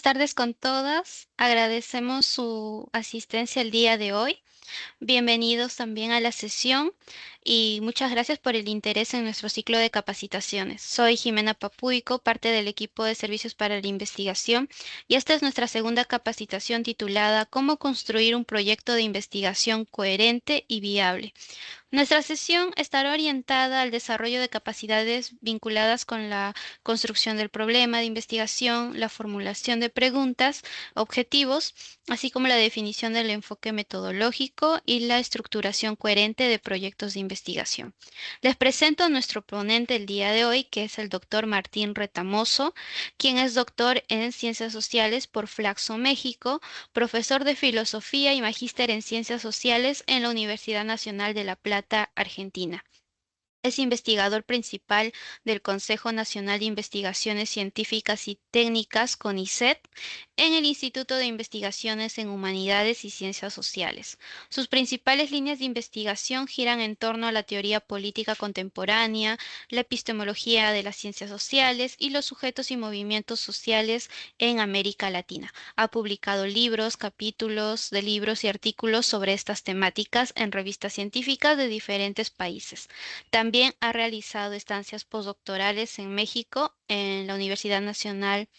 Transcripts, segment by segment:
tardes con todas. Agradecemos su asistencia el día de hoy. Bienvenidos también a la sesión y muchas gracias por el interés en nuestro ciclo de capacitaciones. Soy Jimena Papuico, parte del equipo de servicios para la investigación, y esta es nuestra segunda capacitación titulada Cómo construir un proyecto de investigación coherente y viable. Nuestra sesión estará orientada al desarrollo de capacidades vinculadas con la construcción del problema de investigación, la formulación de preguntas, objetivos, así como la definición del enfoque metodológico y la estructuración coherente de proyectos de investigación. Les presento a nuestro ponente el día de hoy, que es el doctor Martín Retamoso, quien es doctor en Ciencias Sociales por Flaxo, México, profesor de Filosofía y magíster en Ciencias Sociales en la Universidad Nacional de La Plata, Argentina. Es investigador principal del Consejo Nacional de Investigaciones Científicas y Técnicas, CONICET, en el Instituto de Investigaciones en Humanidades y Ciencias Sociales. Sus principales líneas de investigación giran en torno a la teoría política contemporánea, la epistemología de las ciencias sociales y los sujetos y movimientos sociales en América Latina. Ha publicado libros, capítulos de libros y artículos sobre estas temáticas en revistas científicas de diferentes países. También ha realizado estancias postdoctorales en México, en la Universidad Nacional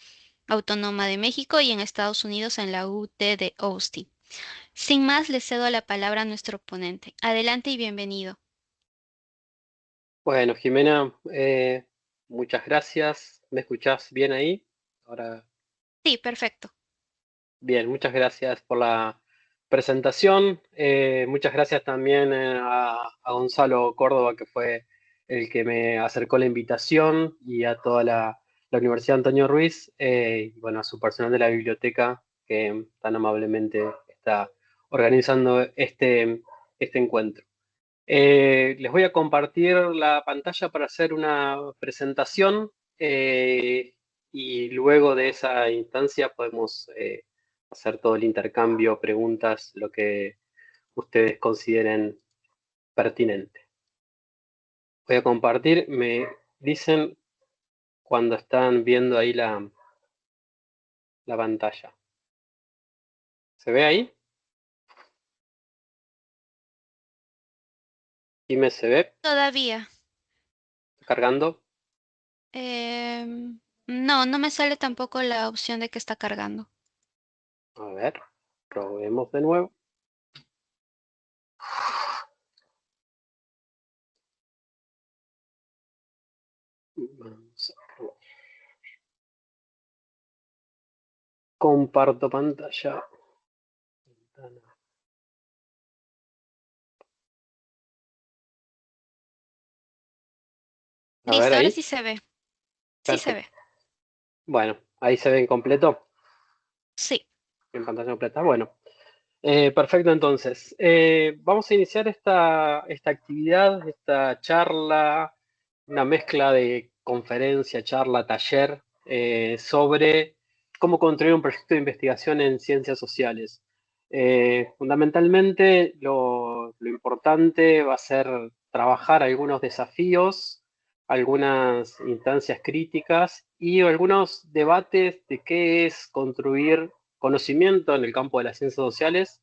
Autónoma de México y en Estados Unidos en la UT de Austin. Sin más, le cedo la palabra a nuestro ponente. Adelante y bienvenido. Bueno, Jimena, muchas gracias. ¿Me escuchás bien ahí? Ahora, Sí, perfecto. bien, muchas gracias por la presentación. Muchas gracias también a Gonzalo Córdoba, que fue el que me acercó la invitación, y a toda la Universidad Antonio Ruiz, y bueno, a su personal de la biblioteca, que tan amablemente está organizando este encuentro. Les voy a compartir la pantalla para hacer una presentación, y luego de esa instancia podemos hacer todo el intercambio, preguntas, lo que ustedes consideren pertinente. Voy a compartir, me dicen cuando están viendo ahí la pantalla. ¿Se ve ahí? Dime, ¿se ve? Todavía. ¿Está cargando? No, no me sale tampoco la opción de que está cargando. A ver, probemos de nuevo. Vamos a... Comparto pantalla. A ver Listo, ahora ahí. sí se ve. Sí se ve. Perfecto. Bueno, ahí se ve en completo, Sí. en pantalla completa. Bueno, perfecto entonces. Vamos a iniciar esta actividad, esta charla, una mezcla de conferencia, charla, taller, sobre cómo construir un proyecto de investigación en ciencias sociales. Fundamentalmente, lo importante va a ser trabajar algunos desafíos, algunas instancias críticas y algunos debates de qué es construir conocimiento en el campo de las ciencias sociales,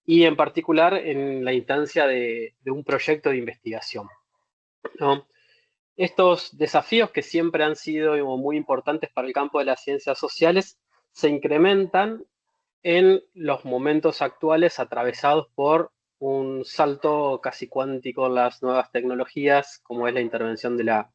y en particular en la instancia de un proyecto de investigación, ¿no? Estos desafíos, que siempre han sido muy importantes para el campo de las ciencias sociales, se incrementan en los momentos actuales, atravesados por un salto casi cuántico en las nuevas tecnologías, como es la intervención de la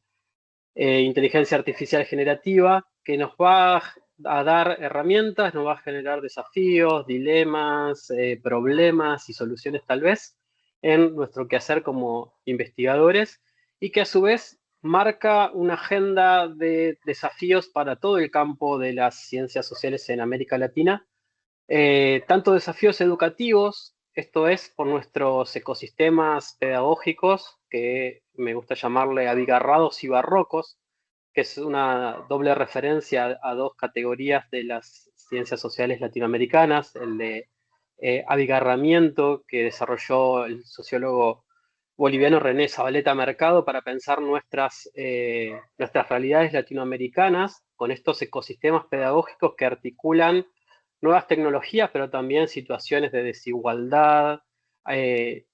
inteligencia artificial generativa, que nos va a dar herramientas, nos va a generar desafíos, dilemas, problemas y soluciones tal vez en nuestro quehacer como investigadores, y que a su vez marca una agenda de desafíos para todo el campo de las ciencias sociales en América Latina, tanto desafíos educativos, esto es, por nuestros ecosistemas pedagógicos, que me gusta llamarle abigarrados y barrocos, que es una doble referencia a dos categorías de las ciencias sociales latinoamericanas: el de abigarramiento, que desarrolló el sociólogo boliviano René Zabaleta Mercado para pensar nuestras realidades latinoamericanas con estos ecosistemas pedagógicos que articulan nuevas tecnologías, pero también situaciones de desigualdad, eh,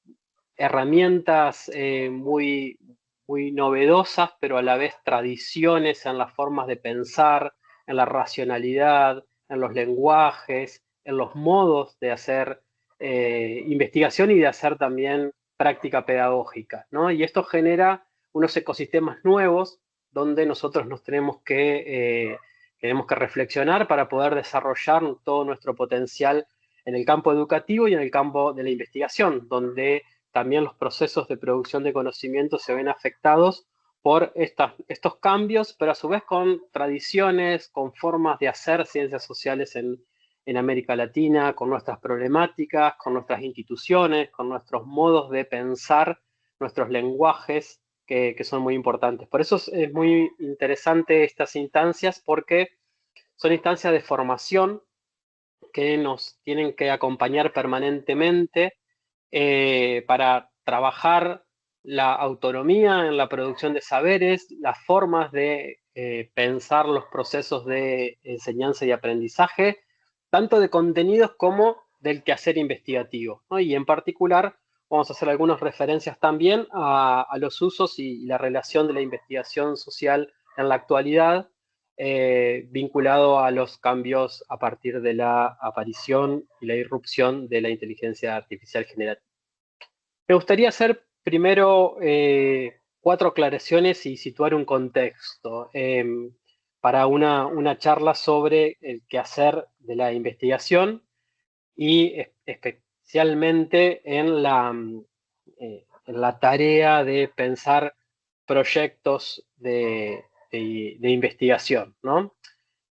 herramientas muy novedosas, pero a la vez tradiciones en las formas de pensar, en la racionalidad, en los lenguajes, en los modos de hacer investigación y de hacer también práctica pedagógica, ¿no? Y esto genera unos ecosistemas nuevos donde nosotros tenemos que reflexionar para poder desarrollar todo nuestro potencial en el campo educativo y en el campo de la investigación, donde también los procesos de producción de conocimiento se ven afectados por estos cambios, pero a su vez con tradiciones, con formas de hacer ciencias sociales en América Latina, con nuestras problemáticas, con nuestras instituciones, con nuestros modos de pensar, nuestros lenguajes, que son muy importantes. Por eso es muy interesante estas instancias, porque son instancias de formación que nos tienen que acompañar permanentemente para trabajar la autonomía en la producción de saberes, las formas de pensar los procesos de enseñanza y aprendizaje, tanto de contenidos como del quehacer investigativo, ¿no? Y en particular vamos a hacer algunas referencias también a los usos y la relación de la investigación social en la actualidad, vinculado a los cambios a partir de la aparición y la irrupción de la inteligencia artificial generativa. Me gustaría hacer primero cuatro aclaraciones y situar un contexto para una charla sobre el quehacer de la investigación y especialmente en la tarea de pensar proyectos de investigación, ¿no?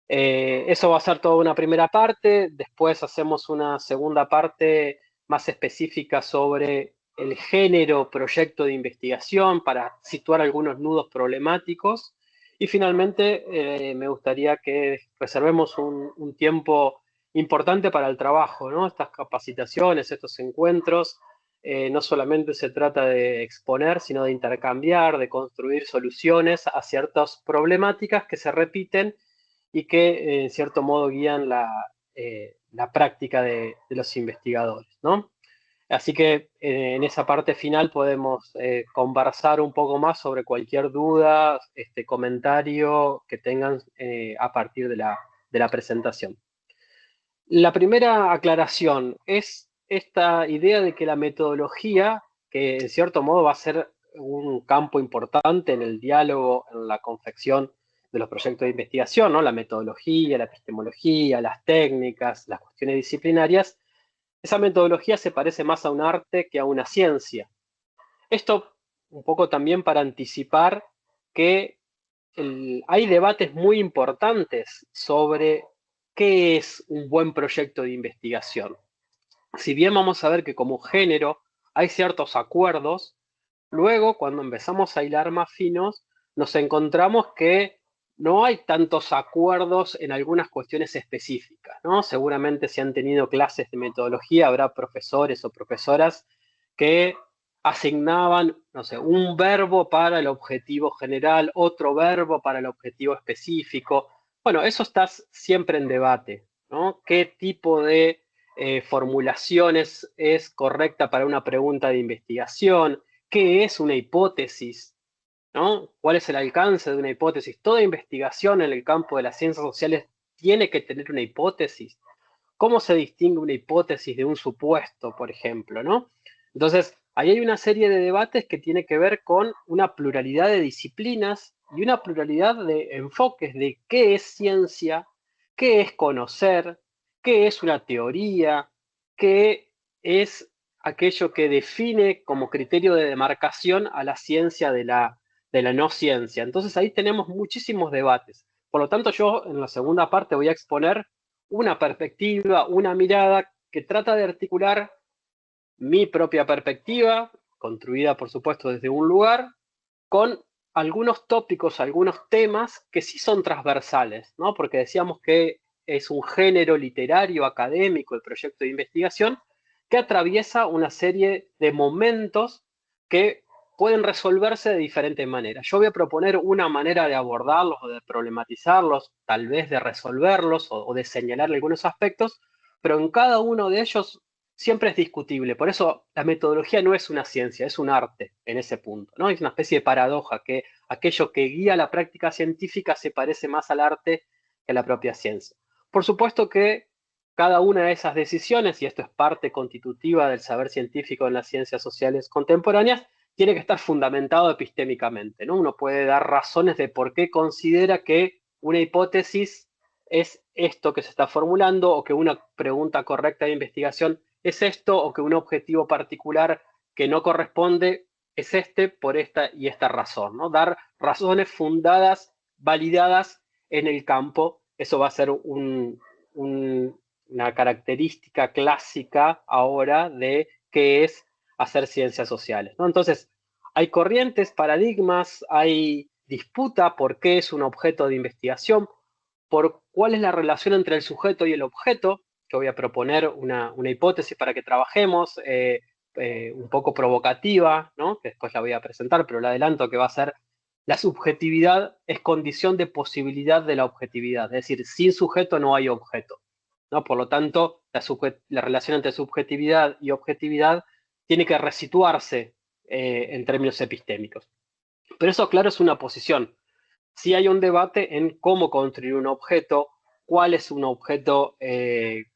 Eso va a ser toda una primera parte, después hacemos una segunda parte más específica sobre el género proyecto de investigación para situar algunos nudos problemáticos y finalmente me gustaría que reservemos un tiempo importante para el trabajo, ¿no? Estas capacitaciones, estos encuentros, no solamente se trata de exponer, sino de intercambiar, de construir soluciones a ciertas problemáticas que se repiten y que en cierto modo guían la práctica de los investigadores, ¿no? Así que en esa parte final podemos conversar un poco más sobre cualquier duda, comentario que tengan a partir de la presentación. La primera aclaración es esta idea de que la metodología, que en cierto modo va a ser un campo importante en el diálogo, en la confección de los proyectos de investigación, ¿no? La metodología, la epistemología, las técnicas, las cuestiones disciplinarias, esa metodología se parece más a un arte que a una ciencia. Esto un poco también para anticipar que hay debates muy importantes sobre qué es un buen proyecto de investigación. Si bien vamos a ver que como género hay ciertos acuerdos, luego cuando empezamos a hilar más finos, nos encontramos que no hay tantos acuerdos en algunas cuestiones específicas, ¿no? Seguramente si han tenido clases de metodología, habrá profesores o profesoras que asignaban, no sé, un verbo para el objetivo general, otro verbo para el objetivo específico. Bueno, eso está siempre en debate, ¿no? ¿Qué tipo de formulaciones es correcta para una pregunta de investigación? ¿Qué es una hipótesis? ¿No? ¿Cuál es el alcance de una hipótesis? Toda investigación en el campo de las ciencias sociales tiene que tener una hipótesis. ¿Cómo se distingue una hipótesis de un supuesto, por ejemplo, ¿no? Entonces, ahí hay una serie de debates que tiene que ver con una pluralidad de disciplinas y una pluralidad de enfoques de qué es ciencia, qué es conocer, qué es una teoría, qué es aquello que define como criterio de demarcación a la ciencia de la no ciencia. Entonces ahí tenemos muchísimos debates. Por lo tanto, yo en la segunda parte voy a exponer una perspectiva, una mirada que trata de articular mi propia perspectiva, construida por supuesto desde un lugar, con algunos tópicos, algunos temas que sí son transversales, ¿no? Porque decíamos que es un género literario, académico, el proyecto de investigación, que atraviesa una serie de momentos que pueden resolverse de diferentes maneras. Yo voy a proponer una manera de abordarlos o de problematizarlos, tal vez de resolverlos o de señalar algunos aspectos, pero en cada uno de ellos siempre es discutible. Por eso la metodología no es una ciencia, es un arte en ese punto, ¿no? Es una especie de paradoja, que aquello que guía la práctica científica se parece más al arte que a la propia ciencia. Por supuesto que cada una de esas decisiones, y esto es parte constitutiva del saber científico en las ciencias sociales contemporáneas, tiene que estar fundamentado epistémicamente, ¿no? Uno puede dar razones de por qué considera que una hipótesis es esto que se está formulando, o que una pregunta correcta de investigación es esto, o que un objetivo particular que no corresponde es este por esta y esta razón, ¿no? Dar razones fundadas, validadas en el campo, eso va a ser una característica clásica ahora de qué es hacer ciencias sociales, ¿no? Entonces, hay corrientes, paradigmas, hay disputa por qué es un objeto de investigación, por cuál es la relación entre el sujeto y el objeto. Yo voy a proponer una hipótesis para que trabajemos, un poco provocativa, ¿no? Que después la voy a presentar, pero la adelanto, que va a ser: la subjetividad es condición de posibilidad de la objetividad, es decir, sin sujeto no hay objeto, ¿no? Por lo tanto, la relación entre subjetividad y objetividad tiene que resituarse en términos epistémicos. Pero eso, claro, es una posición. Sí hay un debate en cómo construir un objeto, cuál es un objeto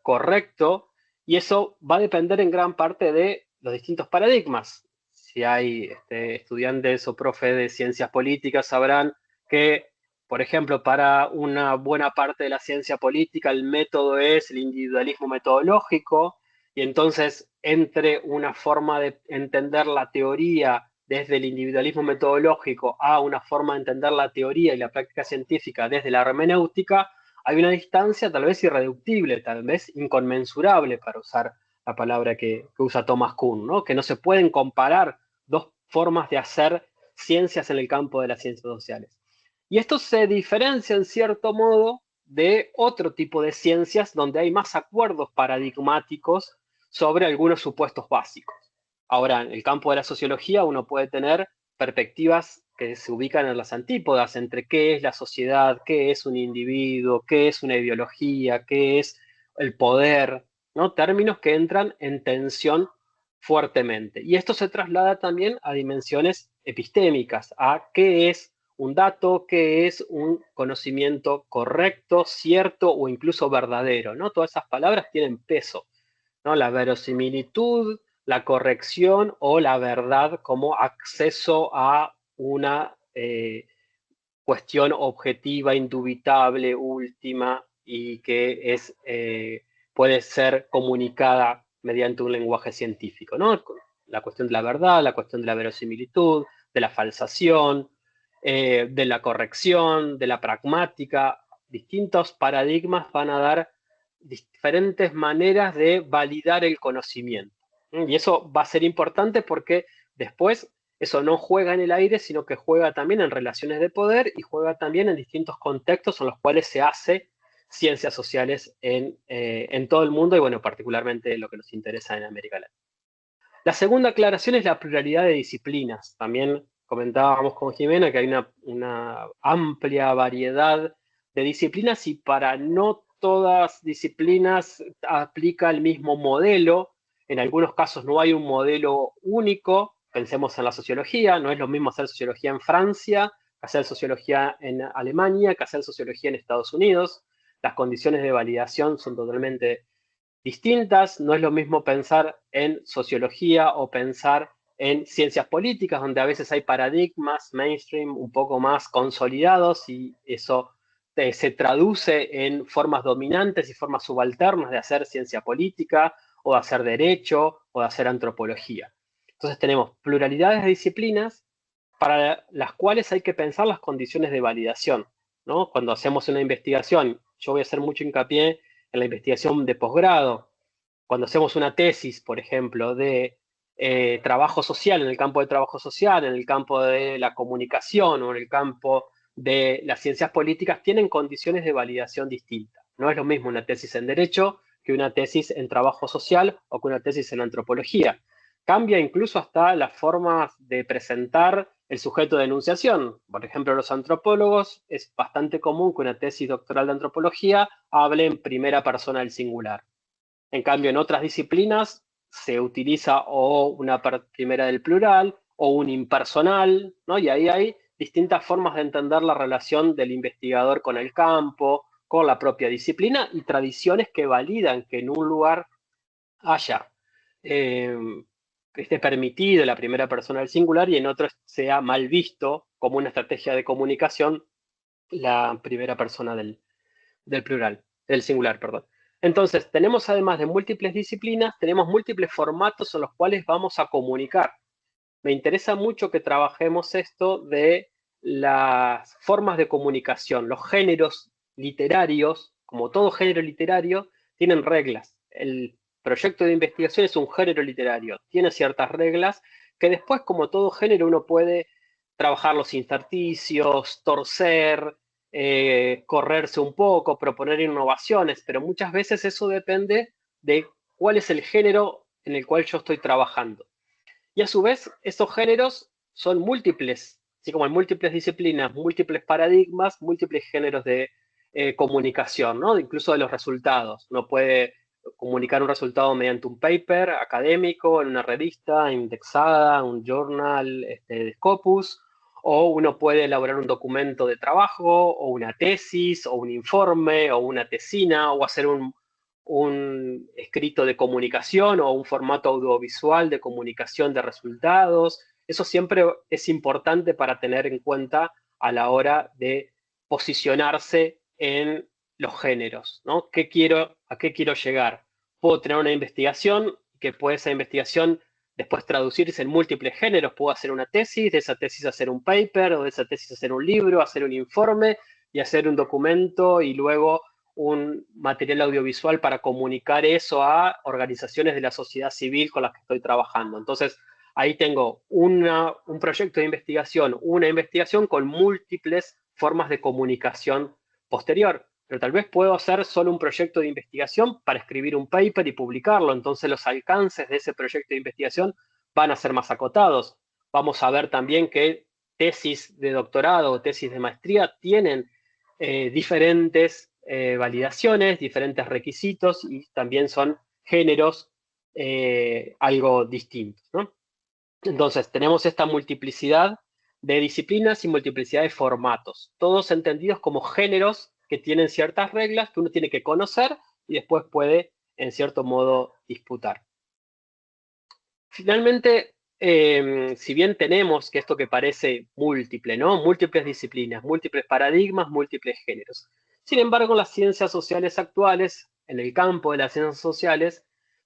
correcto, y eso va a depender en gran parte de los distintos paradigmas. Si hay estudiantes o profe de ciencias políticas, sabrán que, por ejemplo, para una buena parte de la ciencia política, el método es el individualismo metodológico, y entonces entre una forma de entender la teoría desde el individualismo metodológico a una forma de entender la teoría y la práctica científica desde la hermenéutica, hay una distancia tal vez irreductible, tal vez inconmensurable, para usar la palabra que usa Thomas Kuhn, ¿no? Que no se pueden comparar dos formas de hacer ciencias en el campo de las ciencias sociales. Y esto se diferencia en cierto modo de otro tipo de ciencias donde hay más acuerdos paradigmáticos sobre algunos supuestos básicos. Ahora, en el campo de la sociología uno puede tener perspectivas que se ubican en las antípodas entre qué es la sociedad, qué es un individuo, qué es una ideología, qué es el poder, ¿no? Términos que entran en tensión fuertemente. Y esto se traslada también a dimensiones epistémicas, a qué es un dato, qué es un conocimiento correcto, cierto o incluso verdadero, ¿no? Todas esas palabras tienen peso, ¿no? La verosimilitud, la corrección o la verdad como acceso a una cuestión objetiva, indubitable, última, y que puede ser comunicada mediante un lenguaje científico, ¿no? La cuestión de la verdad, la cuestión de la verosimilitud, de la falsación, de la corrección, de la pragmática. Distintos paradigmas van a dar diferentes maneras de validar el conocimiento. Y eso va a ser importante porque después eso no juega en el aire, sino que juega también en relaciones de poder y juega también en distintos contextos en los cuales se hace ciencias sociales en todo el mundo y, bueno, particularmente lo que nos interesa en América Latina. La segunda aclaración es la pluralidad de disciplinas. También comentábamos con Jimena que hay una amplia variedad de disciplinas y para no todas disciplinas aplica el mismo modelo. En algunos casos no hay un modelo único. Pensemos en la sociología, no es lo mismo hacer sociología en Francia, que hacer sociología en Alemania, que hacer sociología en Estados Unidos. Las condiciones de validación son totalmente distintas. No es lo mismo pensar en sociología o pensar en ciencias políticas, donde a veces hay paradigmas mainstream un poco más consolidados y eso se traduce en formas dominantes y formas subalternas de hacer ciencia política o de hacer derecho o de hacer antropología. Entonces tenemos pluralidades de disciplinas para las cuales hay que pensar las condiciones de validación, ¿no? Cuando hacemos una investigación, yo voy a hacer mucho hincapié en la investigación de posgrado. Cuando hacemos una tesis, por ejemplo, de trabajo social, en el campo de trabajo social, en el campo de la comunicación o en el campo de las ciencias políticas, tienen condiciones de validación distintas. No es lo mismo una tesis en derecho que una tesis en trabajo social o que una tesis en antropología. Cambia incluso hasta las formas de presentar el sujeto de enunciación. Por ejemplo, los antropólogos es bastante común que una tesis doctoral de antropología hable en primera persona del singular. En cambio, en otras disciplinas se utiliza o una primera del plural o un impersonal, ¿no? Y ahí hay distintas formas de entender la relación del investigador con el campo, con la propia disciplina y tradiciones que validan que en un lugar haya eh, esté permitido la primera persona del singular y en otro sea mal visto como una estrategia de comunicación la primera persona del plural, del singular, perdón. Entonces, tenemos además de múltiples disciplinas, tenemos múltiples formatos en los cuales vamos a comunicar. Me interesa mucho que trabajemos esto de las formas de comunicación. Los géneros literarios, como todo género literario, tienen reglas. El proyecto de investigación es un género literario, tiene ciertas reglas que después, como todo género, uno puede trabajar los intersticios, torcer, correrse un poco, proponer innovaciones, pero muchas veces eso depende de cuál es el género en el cual yo estoy trabajando. Y a su vez, estos géneros son múltiples, así como hay múltiples disciplinas, múltiples paradigmas, múltiples géneros de comunicación, ¿no? Incluso de los resultados. Uno puede comunicar un resultado mediante un paper académico, en una revista indexada, un journal de Scopus, o uno puede elaborar un documento de trabajo, o una tesis, o un informe, o una tesina, o hacer un escrito de comunicación o un formato audiovisual de comunicación de resultados. Eso siempre es importante para tener en cuenta a la hora de posicionarse en los géneros, ¿no? ¿A qué quiero llegar? Puedo tener una investigación que puede esa investigación después traducirse en múltiples géneros. Puedo hacer una tesis, de esa tesis hacer un paper, o de esa tesis hacer un libro, hacer un informe y hacer un documento y luego un material audiovisual para comunicar eso a organizaciones de la sociedad civil con las que estoy trabajando. Entonces, ahí tengo un proyecto de investigación, una investigación con múltiples formas de comunicación posterior. Pero tal vez puedo hacer solo un proyecto de investigación para escribir un paper y publicarlo. Entonces los alcances de ese proyecto de investigación van a ser más acotados. Vamos a ver también que tesis de doctorado o tesis de maestría tienen diferentes validaciones, diferentes requisitos y también son géneros algo distintos, ¿no? Entonces, tenemos esta multiplicidad de disciplinas y multiplicidad de formatos, todos entendidos como géneros que tienen ciertas reglas que uno tiene que conocer y después puede, en cierto modo, disputar. Finalmente, si bien tenemos que esto que parece múltiple, ¿no? Múltiples disciplinas, múltiples paradigmas, múltiples géneros. Sin embargo, las ciencias sociales actuales, en el campo de las ciencias sociales,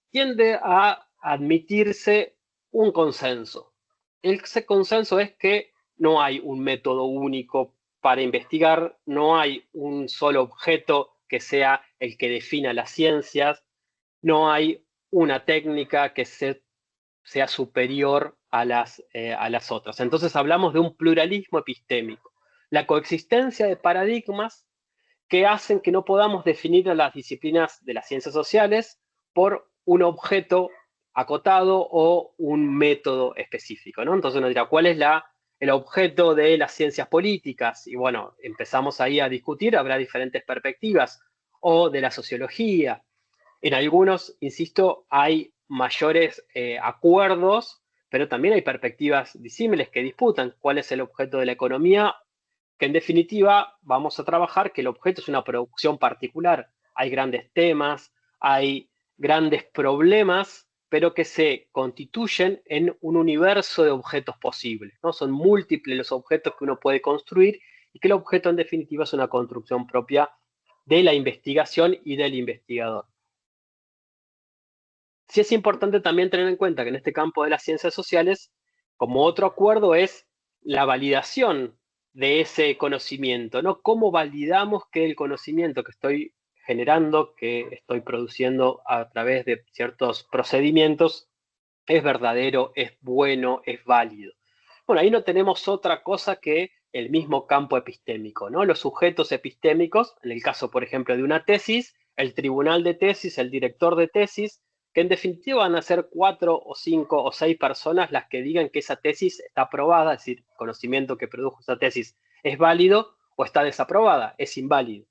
tiende a admitirse un consenso. Ese consenso es que no hay un método único para investigar, no hay un solo objeto que sea el que defina las ciencias, no hay una técnica que sea superior a las otras. Entonces hablamos de un pluralismo epistémico, la coexistencia de paradigmas que hacen que no podamos definir a las disciplinas de las ciencias sociales por un objeto acotado o un método específico, ¿no? Entonces uno dirá, ¿cuál es el objeto de las ciencias políticas? Y bueno, empezamos ahí a discutir, habrá diferentes perspectivas, o de la sociología. En algunos, insisto, hay mayores acuerdos, pero también hay perspectivas disímiles que disputan cuál es el objeto de la economía, que en definitiva vamos a trabajar que el objeto es una producción particular. Hay grandes temas, hay grandes problemas, pero que se constituyen en un universo de objetos posibles, ¿no? Son múltiples los objetos que uno puede construir y que el objeto en definitiva es una construcción propia de la investigación y del investigador. Sí es importante también tener en cuenta que en este campo de las ciencias sociales, como otro acuerdo, es la validación de ese conocimiento, ¿no? ¿Cómo validamos que el conocimiento que estoy generando, que estoy produciendo a través de ciertos procedimientos, es verdadero, es bueno, es válido? Bueno, ahí no tenemos otra cosa que el mismo campo epistémico, ¿no? Los sujetos epistémicos, en el caso, por ejemplo, de una tesis, el tribunal de tesis, el director de tesis, que en definitiva van a ser 4 o 5 o 6 personas las que digan que esa tesis está aprobada, es decir, el conocimiento que produjo esa tesis es válido o está desaprobada, es inválido.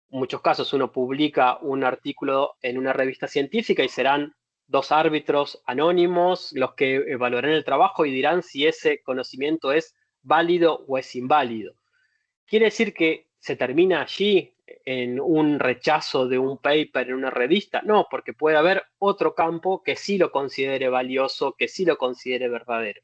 En muchos casos uno publica un artículo en una revista científica y serán 2 árbitros anónimos los que evaluarán el trabajo y dirán si ese conocimiento es válido o es inválido. ¿Quiere decir que se termina allí en un rechazo de un paper en una revista? No, porque puede haber otro campo que sí lo considere valioso, que sí lo considere verdadero.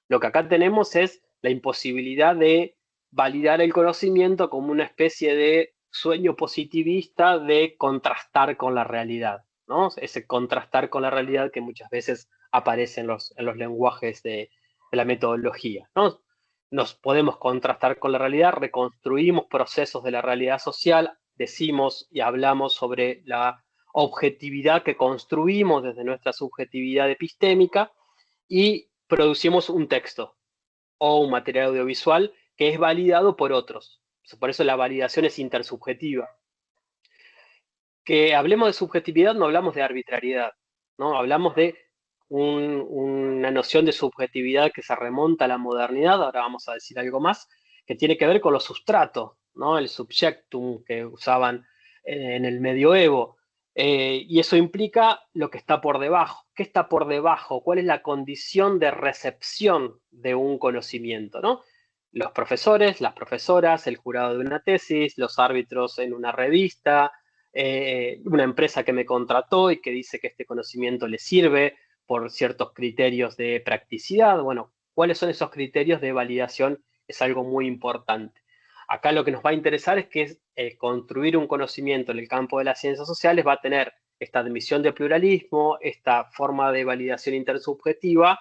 Lo que acá tenemos es la imposibilidad de validar el conocimiento como una especie de sueño positivista de contrastar con la realidad, ¿no? Ese contrastar con la realidad que muchas veces aparece en los lenguajes de la metodología, ¿no? Nos podemos contrastar con la realidad, reconstruimos procesos de la realidad social, decimos y hablamos sobre la objetividad que construimos desde nuestra subjetividad epistémica y producimos un texto o un material audiovisual que es validado por otros. Por eso la validación es intersubjetiva. Que hablemos de subjetividad no hablamos de arbitrariedad, ¿no? Hablamos de una noción de subjetividad que se remonta a la modernidad, ahora vamos a decir algo más, que tiene que ver con los sustratos, ¿no? El subjectum que usaban en el medioevo. Y eso implica lo que está por debajo. ¿Qué está por debajo? ¿Cuál es la condición de recepción de un conocimiento, ¿no? Los profesores, las profesoras, el jurado de una tesis, los árbitros en una revista, una empresa que me contrató y que dice que este conocimiento le sirve por ciertos criterios de practicidad. Bueno, ¿cuáles son esos criterios de validación? Es algo muy importante. Acá lo que nos va a interesar es que construir un conocimiento en el campo de las ciencias sociales va a tener esta admisión de pluralismo, esta forma de validación intersubjetiva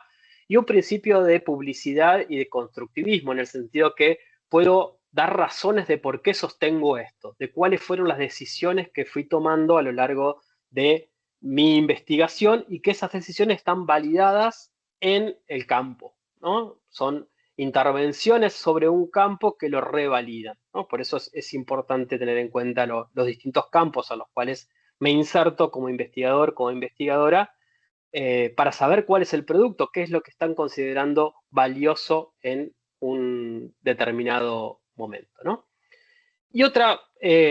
y un principio de publicidad y de constructivismo, en el sentido que puedo dar razones de por qué sostengo esto, de cuáles fueron las decisiones que fui tomando a lo largo de mi investigación y que esas decisiones están validadas en el campo, ¿no? Son intervenciones sobre un campo que lo revalidan, ¿no? Por eso es importante tener en cuenta los distintos campos a los cuales me inserto como investigador, como investigadora, para saber cuál es el producto, qué es lo que están considerando valioso en un determinado momento, ¿no? Y otro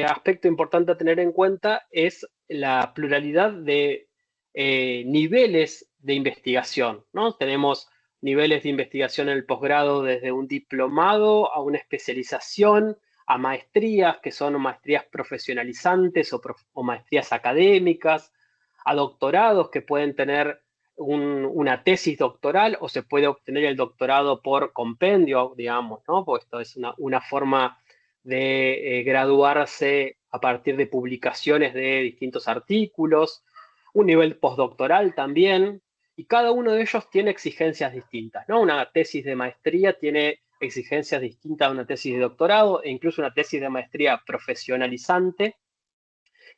aspecto importante a tener en cuenta es la pluralidad de niveles de investigación, ¿no? Tenemos niveles de investigación en el posgrado desde un diplomado a una especialización, a maestrías, que son maestrías profesionalizantes o maestrías académicas, a doctorados que pueden tener una tesis doctoral o se puede obtener el doctorado por compendio, digamos, ¿no? Porque esto es una forma de graduarse a partir de publicaciones de distintos artículos, un nivel postdoctoral también, y cada uno de ellos tiene exigencias distintas, ¿no? Una tesis de maestría tiene exigencias distintas a una tesis de doctorado e incluso una tesis de maestría profesionalizante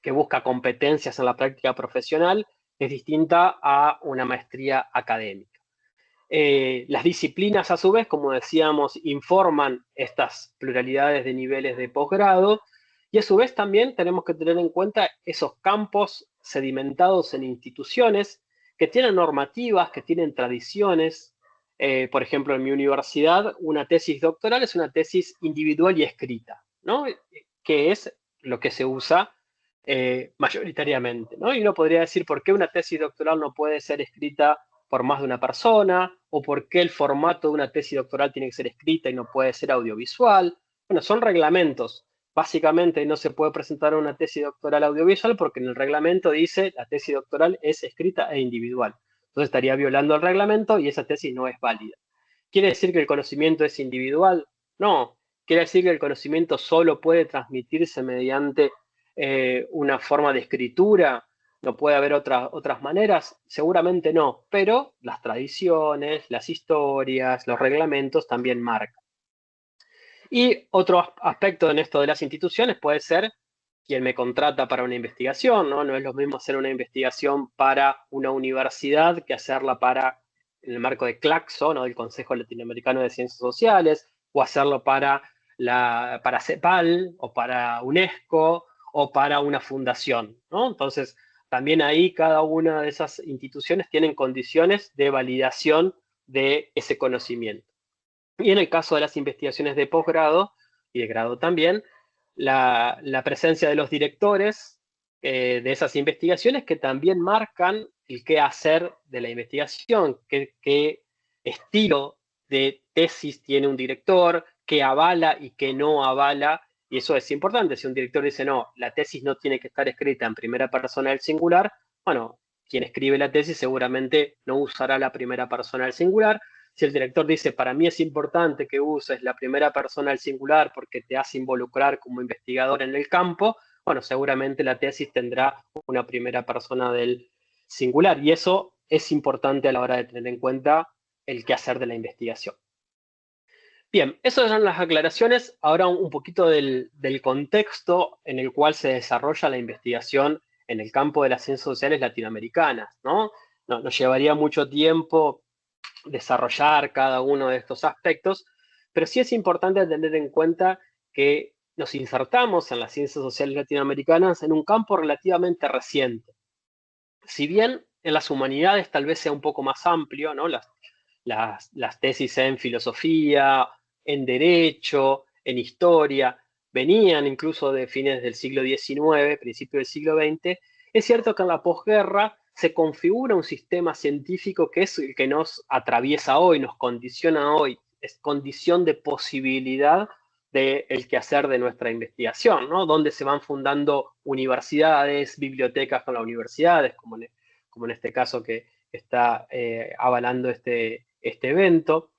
que busca competencias en la práctica profesional es distinta a una maestría académica. Las disciplinas, a su vez, como decíamos, informan estas pluralidades de niveles de posgrado y a su vez también tenemos que tener en cuenta esos campos sedimentados en instituciones que tienen normativas, que tienen tradiciones. Por ejemplo, en mi universidad, una tesis doctoral es una tesis individual y escrita, ¿no? Que es lo que se usa mayoritariamente, ¿no? Y uno podría decir por qué una tesis doctoral no puede ser escrita por más de una persona, o por qué el formato de una tesis doctoral tiene que ser escrita y no puede ser audiovisual. Bueno, son reglamentos. Básicamente no se puede presentar una tesis doctoral audiovisual porque en el reglamento dice la tesis doctoral es escrita e individual. Entonces estaría violando el reglamento y esa tesis no es válida. ¿Quiere decir que el conocimiento es individual? No. ¿Quiere decir que el conocimiento solo puede transmitirse mediante una forma de escritura? ¿No puede haber otras maneras? Seguramente no, pero las tradiciones, las historias, los reglamentos también marcan. Y otro aspecto en esto de las instituciones puede ser quien me contrata para una investigación, ¿no? No es lo mismo hacer una investigación para una universidad que hacerla en el marco de CLACSO, ¿no? Del Consejo Latinoamericano de Ciencias Sociales, o hacerlo para CEPAL, o para UNESCO, o para una fundación, ¿no? Entonces, también ahí cada una de esas instituciones tienen condiciones de validación de ese conocimiento. Y en el caso de las investigaciones de posgrado y de grado también, la presencia de los directores de esas investigaciones que también marcan el qué hacer de la investigación, qué estilo de tesis tiene un director, qué avala y qué no avala. Y eso es importante. Si un director dice, no, la tesis no tiene que estar escrita en primera persona del singular, bueno, quien escribe la tesis seguramente no usará la primera persona del singular. Si el director dice, para mí es importante que uses la primera persona al singular porque te hace involucrar como investigador en el campo, bueno, seguramente la tesis tendrá una primera persona del singular. Y eso es importante a la hora de tener en cuenta el quehacer de la investigación. Bien, esas eran las aclaraciones. Ahora un poquito del contexto en el cual se desarrolla la investigación en el campo de las ciencias sociales latinoamericanas, ¿no? Nos llevaría mucho tiempo desarrollar cada uno de estos aspectos, pero sí es importante tener en cuenta que nos insertamos en las ciencias sociales latinoamericanas en un campo relativamente reciente. Si bien en las humanidades tal vez sea un poco más amplio, ¿no? Las tesis en filosofía, en derecho, en historia, venían incluso de fines del siglo XIX, principios del siglo XX, es cierto que en la posguerra se configura un sistema científico que es el que nos atraviesa hoy, nos condiciona hoy, es condición de posibilidad del quehacer de nuestra investigación, ¿no? Donde se van fundando universidades, bibliotecas con las universidades, como en este caso que está avalando este evento,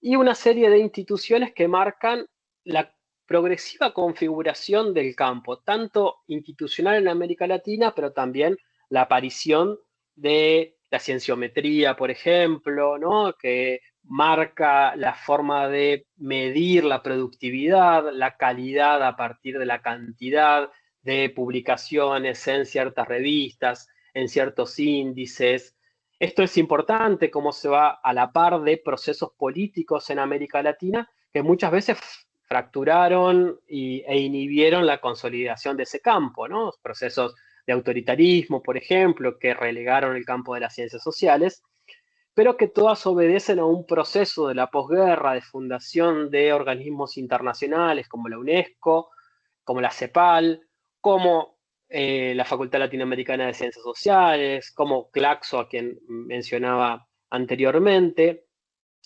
y una serie de instituciones que marcan la progresiva configuración del campo, tanto institucional en América Latina, pero también la aparición de la cienciometría, por ejemplo, ¿no? Que marca la forma de medir la productividad, la calidad a partir de la cantidad de publicaciones en ciertas revistas, en ciertos índices. Esto es importante, cómo se va a la par de procesos políticos en América Latina que muchas veces fracturaron e inhibieron la consolidación de ese campo, ¿no? Procesos de autoritarismo, por ejemplo, que relegaron el campo de las ciencias sociales, pero que todas obedecen a un proceso de la posguerra, de fundación de organismos internacionales como la UNESCO, como la CEPAL, como la Facultad Latinoamericana de Ciencias Sociales, como Claxo, a quien mencionaba anteriormente,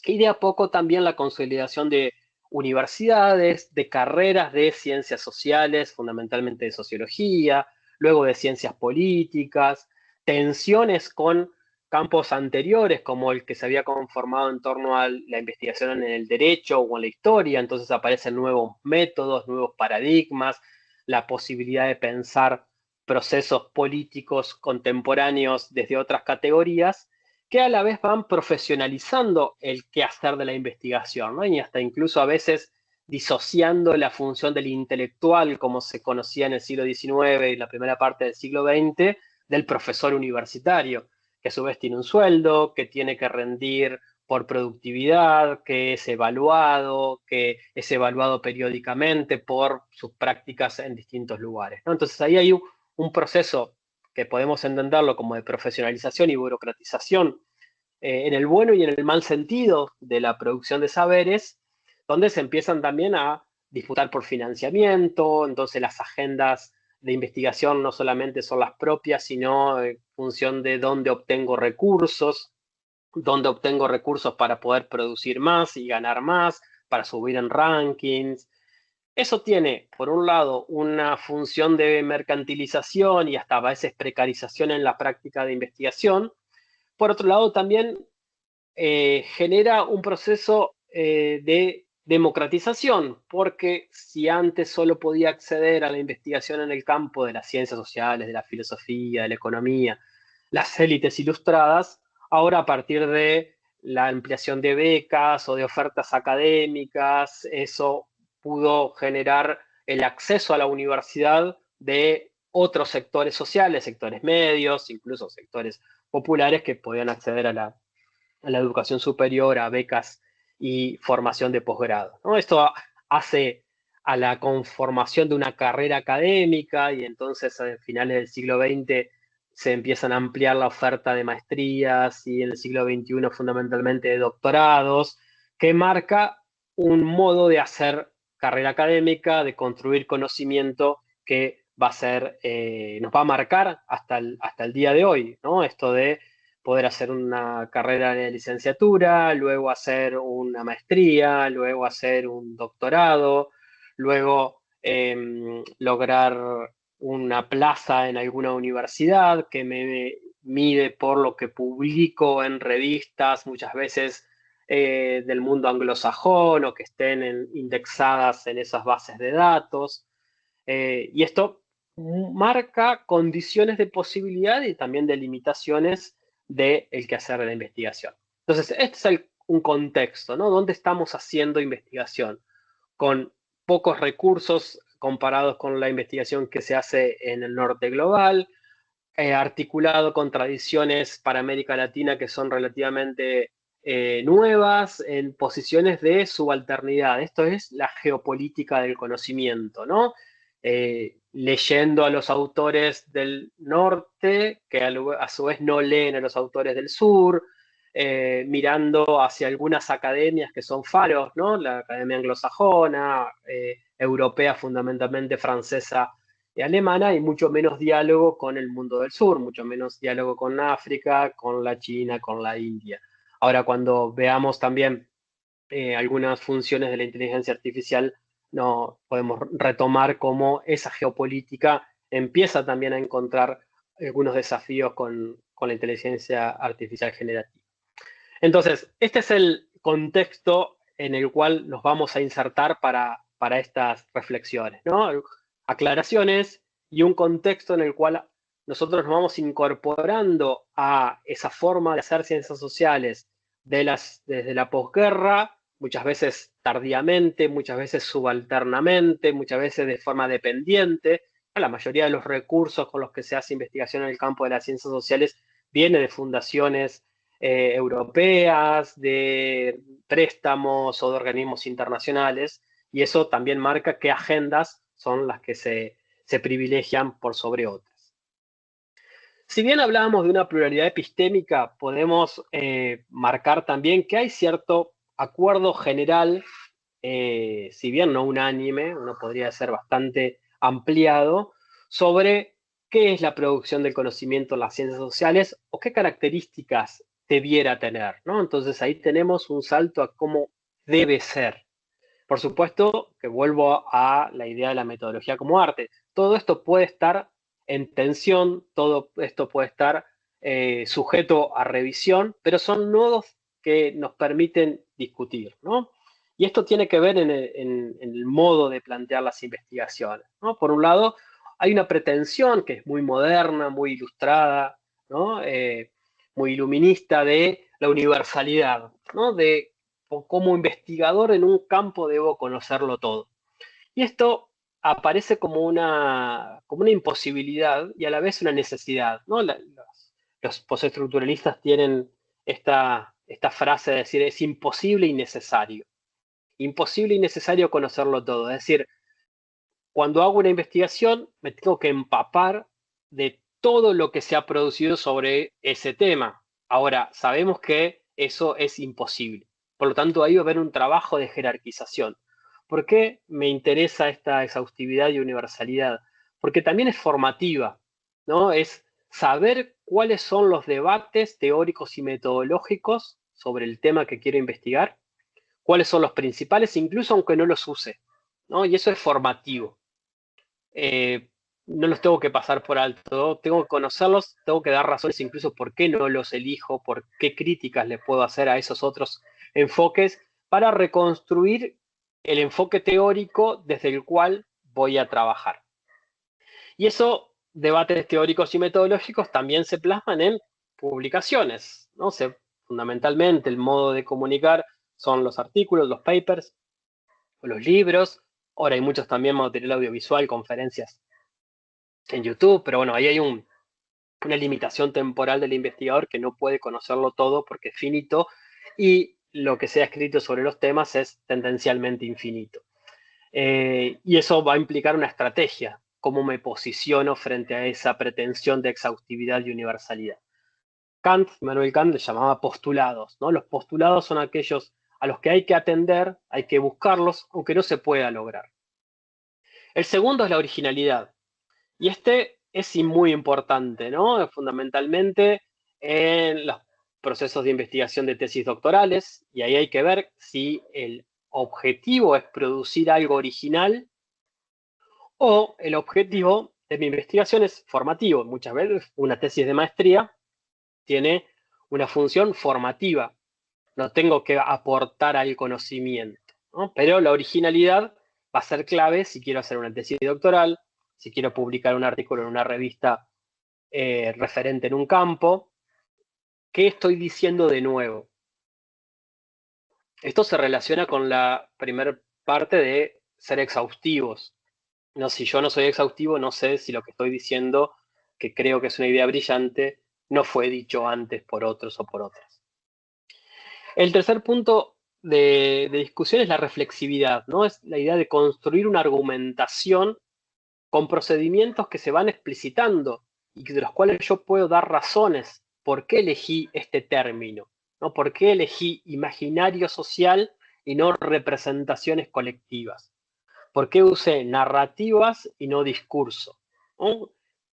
y de a poco también la consolidación de universidades, de carreras de ciencias sociales, fundamentalmente de sociología, luego de ciencias políticas, tensiones con campos anteriores como el que se había conformado en torno a la investigación en el derecho o en la historia, entonces aparecen nuevos métodos, nuevos paradigmas, la posibilidad de pensar procesos políticos contemporáneos desde otras categorías, que a la vez van profesionalizando el quehacer de la investigación, ¿no? Y hasta incluso a veces disociando la función del intelectual, como se conocía en el siglo XIX y la primera parte del siglo XX, del profesor universitario, que a su vez tiene un sueldo, que tiene que rendir por productividad, que es evaluado periódicamente por sus prácticas en distintos lugares, ¿no? Entonces ahí hay un proceso que podemos entenderlo como de profesionalización y burocratización en el bueno y en el mal sentido de la producción de saberes, donde se empiezan también a disputar por financiamiento, entonces las agendas de investigación no solamente son las propias, sino en función de dónde obtengo recursos para poder producir más y ganar más, para subir en rankings. Eso tiene, por un lado, una función de mercantilización y hasta a veces precarización en la práctica de investigación. Por otro lado, también genera un proceso de democratización, porque si antes solo podía acceder a la investigación en el campo de las ciencias sociales, de la filosofía, de la economía, las élites ilustradas, ahora a partir de la ampliación de becas o de ofertas académicas, eso pudo generar el acceso a la universidad de otros sectores sociales, sectores medios, incluso sectores populares que podían acceder a la educación superior, a becas y formación de posgrado, ¿no? Esto hace a la conformación de una carrera académica y entonces a finales del siglo XX se empiezan a ampliar la oferta de maestrías y en el siglo XXI fundamentalmente de doctorados, que marca un modo de hacer carrera académica, de construir conocimiento que va a ser, nos va a marcar hasta el día de hoy, ¿no? Esto de poder hacer una carrera de licenciatura, luego hacer una maestría, luego hacer un doctorado, luego lograr una plaza en alguna universidad que me mide por lo que publico en revistas, muchas veces del mundo anglosajón o que estén indexadas en esas bases de datos. Y esto marca condiciones de posibilidad y también de limitaciones del quehacer de la investigación. Entonces, este es un contexto, ¿no? ¿Dónde estamos haciendo investigación? Con pocos recursos comparados con la investigación que se hace en el norte global, articulado con tradiciones para América Latina que son relativamente nuevas, en posiciones de subalternidad. Esto es la geopolítica del conocimiento, ¿no? Leyendo a los autores del norte, que a su vez no leen a los autores del sur, mirando hacia algunas academias que son faros, ¿no? La academia anglosajona, europea fundamentalmente francesa y alemana, y mucho menos diálogo con el mundo del sur, mucho menos diálogo con África, con la China, con la India. Ahora, cuando veamos también algunas funciones de la inteligencia artificial, no podemos retomar cómo esa geopolítica empieza también a encontrar algunos desafíos con la inteligencia artificial generativa. Entonces, este es el contexto en el cual nos vamos a insertar para estas reflexiones, ¿no? Aclaraciones y un contexto en el cual nosotros nos vamos incorporando a esa forma de hacer ciencias sociales desde la posguerra, muchas veces tardíamente, muchas veces subalternamente, muchas veces de forma dependiente. La mayoría de los recursos con los que se hace investigación en el campo de las ciencias sociales viene de fundaciones europeas, de préstamos o de organismos internacionales, y eso también marca qué agendas son las que se privilegian por sobre otras. Si bien hablábamos de una pluralidad epistémica, podemos marcar también que hay cierto acuerdo general, si bien no unánime, uno podría ser bastante ampliado, sobre qué es la producción del conocimiento en las ciencias sociales o qué características debiera tener, ¿no? Entonces ahí tenemos un salto a cómo debe ser. Por supuesto que vuelvo a la idea de la metodología como arte. Todo esto puede estar en tensión, todo esto puede estar sujeto a revisión, pero son nodos que nos permiten discutir, ¿no? Y esto tiene que ver en el modo de plantear las investigaciones, ¿no? Por un lado, hay una pretensión que es muy moderna, muy ilustrada, ¿no? Muy iluminista de la universalidad, ¿no? De como investigador en un campo debo conocerlo todo. Y esto aparece como una imposibilidad y a la vez una necesidad, ¿no? Los postestructuralistas tienen esta frase de decir es imposible y necesario. Imposible y necesario conocerlo todo. Es decir, cuando hago una investigación me tengo que empapar de todo lo que se ha producido sobre ese tema. Ahora, sabemos que eso es imposible. Por lo tanto, ahí va a haber un trabajo de jerarquización. ¿Por qué me interesa esta exhaustividad y universalidad? Porque también es formativa, ¿no? Es saber cuáles son los debates teóricos y metodológicos sobre el tema que quiero investigar, cuáles son los principales, incluso aunque no los use, ¿no? Y eso es formativo. eh, no los tengo que pasar por alto, tengo que conocerlos, tengo que dar razones incluso por qué no los elijo, por qué críticas le puedo hacer a esos otros enfoques para reconstruir el enfoque teórico desde el cual voy a trabajar. Y eso, debates teóricos y metodológicos también se plasman en publicaciones, ¿no? Fundamentalmente el modo de comunicar son los artículos, los papers, o los libros. Ahora hay muchos también material audiovisual, conferencias en YouTube, pero bueno, ahí hay una limitación temporal del investigador que no puede conocerlo todo porque es finito y lo que se ha escrito sobre los temas es tendencialmente infinito. Y eso va a implicar una estrategia, cómo me posiciono frente a esa pretensión de exhaustividad y universalidad. Immanuel Kant le llamaba postulados, ¿no? Los postulados son aquellos a los que hay que atender, hay que buscarlos, aunque no se pueda lograr. El segundo es la originalidad. Y este es muy importante, ¿no? Fundamentalmente en los procesos de investigación de tesis doctorales, y ahí hay que ver si el objetivo es producir algo original o el objetivo de mi investigación es formativo. Muchas veces una tesis de maestría tiene una función formativa, no tengo que aportar al conocimiento, ¿no? Pero la originalidad va a ser clave si quiero hacer una tesis doctoral, si quiero publicar un artículo en una revista referente en un campo. ¿Qué estoy diciendo de nuevo? Esto se relaciona con la primera parte de ser exhaustivos. No, si yo no soy exhaustivo, no sé si lo que estoy diciendo, que creo que es una idea brillante, no fue dicho antes por otros o por otras. El tercer punto de discusión es la reflexividad, ¿no? Es la idea de construir una argumentación con procedimientos que se van explicitando y de los cuales yo puedo dar razones por qué elegí este término, ¿no? ¿Por qué elegí imaginario social y no representaciones colectivas? ¿Por qué usé narrativas y no discurso? ¿No?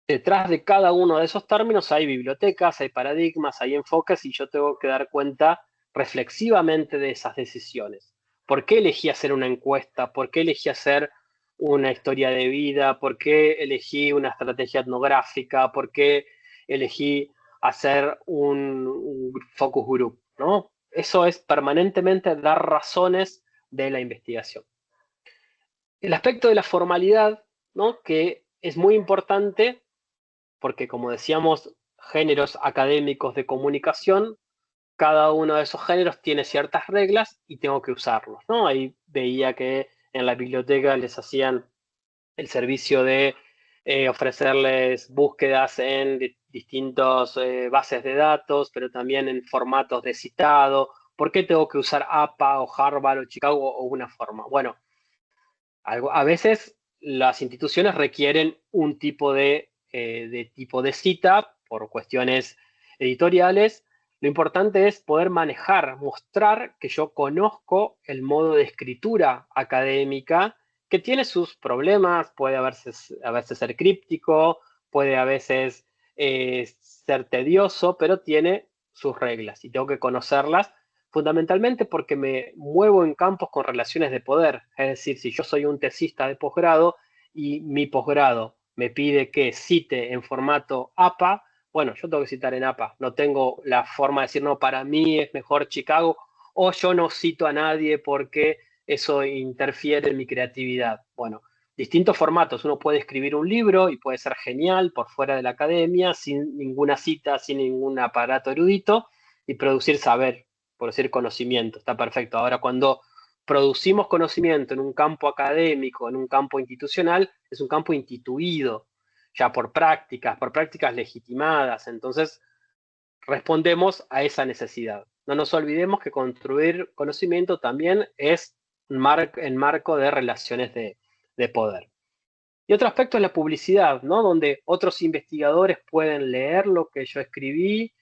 Detrás de cada uno de esos términos hay bibliotecas, hay paradigmas, hay enfoques y yo tengo que dar cuenta reflexivamente de esas decisiones. ¿Por qué elegí hacer una encuesta? ¿Por qué elegí hacer una historia de vida? ¿Por qué elegí una estrategia etnográfica? ¿Por qué elegí hacer un focus group? ¿No? Eso es permanentemente dar razones de la investigación. El aspecto de la formalidad, ¿no? Que es muy importante porque, como decíamos, géneros académicos de comunicación, cada uno de esos géneros tiene ciertas reglas y tengo que usarlos, ¿no? Ahí veía que en la biblioteca les hacían el servicio de ofrecerles búsquedas en distintas bases de datos, pero también en formatos de citado. ¿Por qué tengo que usar APA o Harvard o Chicago o una forma? Bueno, a veces las instituciones requieren un tipo de cita por cuestiones editoriales. Lo importante es poder manejar, mostrar que yo conozco el modo de escritura académica, que tiene sus problemas, puede a veces ser críptico, puede a veces ser tedioso, pero tiene sus reglas y tengo que conocerlas fundamentalmente porque me muevo en campos con relaciones de poder. Es decir, si yo soy un tesista de posgrado y mi posgrado me pide que cite en formato APA, bueno, yo tengo que citar en APA. No tengo la forma de decir, no, para mí es mejor Chicago, o yo no cito a nadie porque eso interfiere en mi creatividad. Bueno, distintos formatos. Uno puede escribir un libro y puede ser genial por fuera de la academia, sin ninguna cita, sin ningún aparato erudito, y producir saber, producir conocimiento. Está perfecto. Ahora, cuando producimos conocimiento en un campo académico, en un campo institucional, es un campo instituido, ya por prácticas legitimadas. Entonces, respondemos a esa necesidad. No nos olvidemos que construir conocimiento también es en marco de relaciones de poder. Y otro aspecto es la publicidad, ¿no? Donde otros investigadores pueden leer lo que yo escribí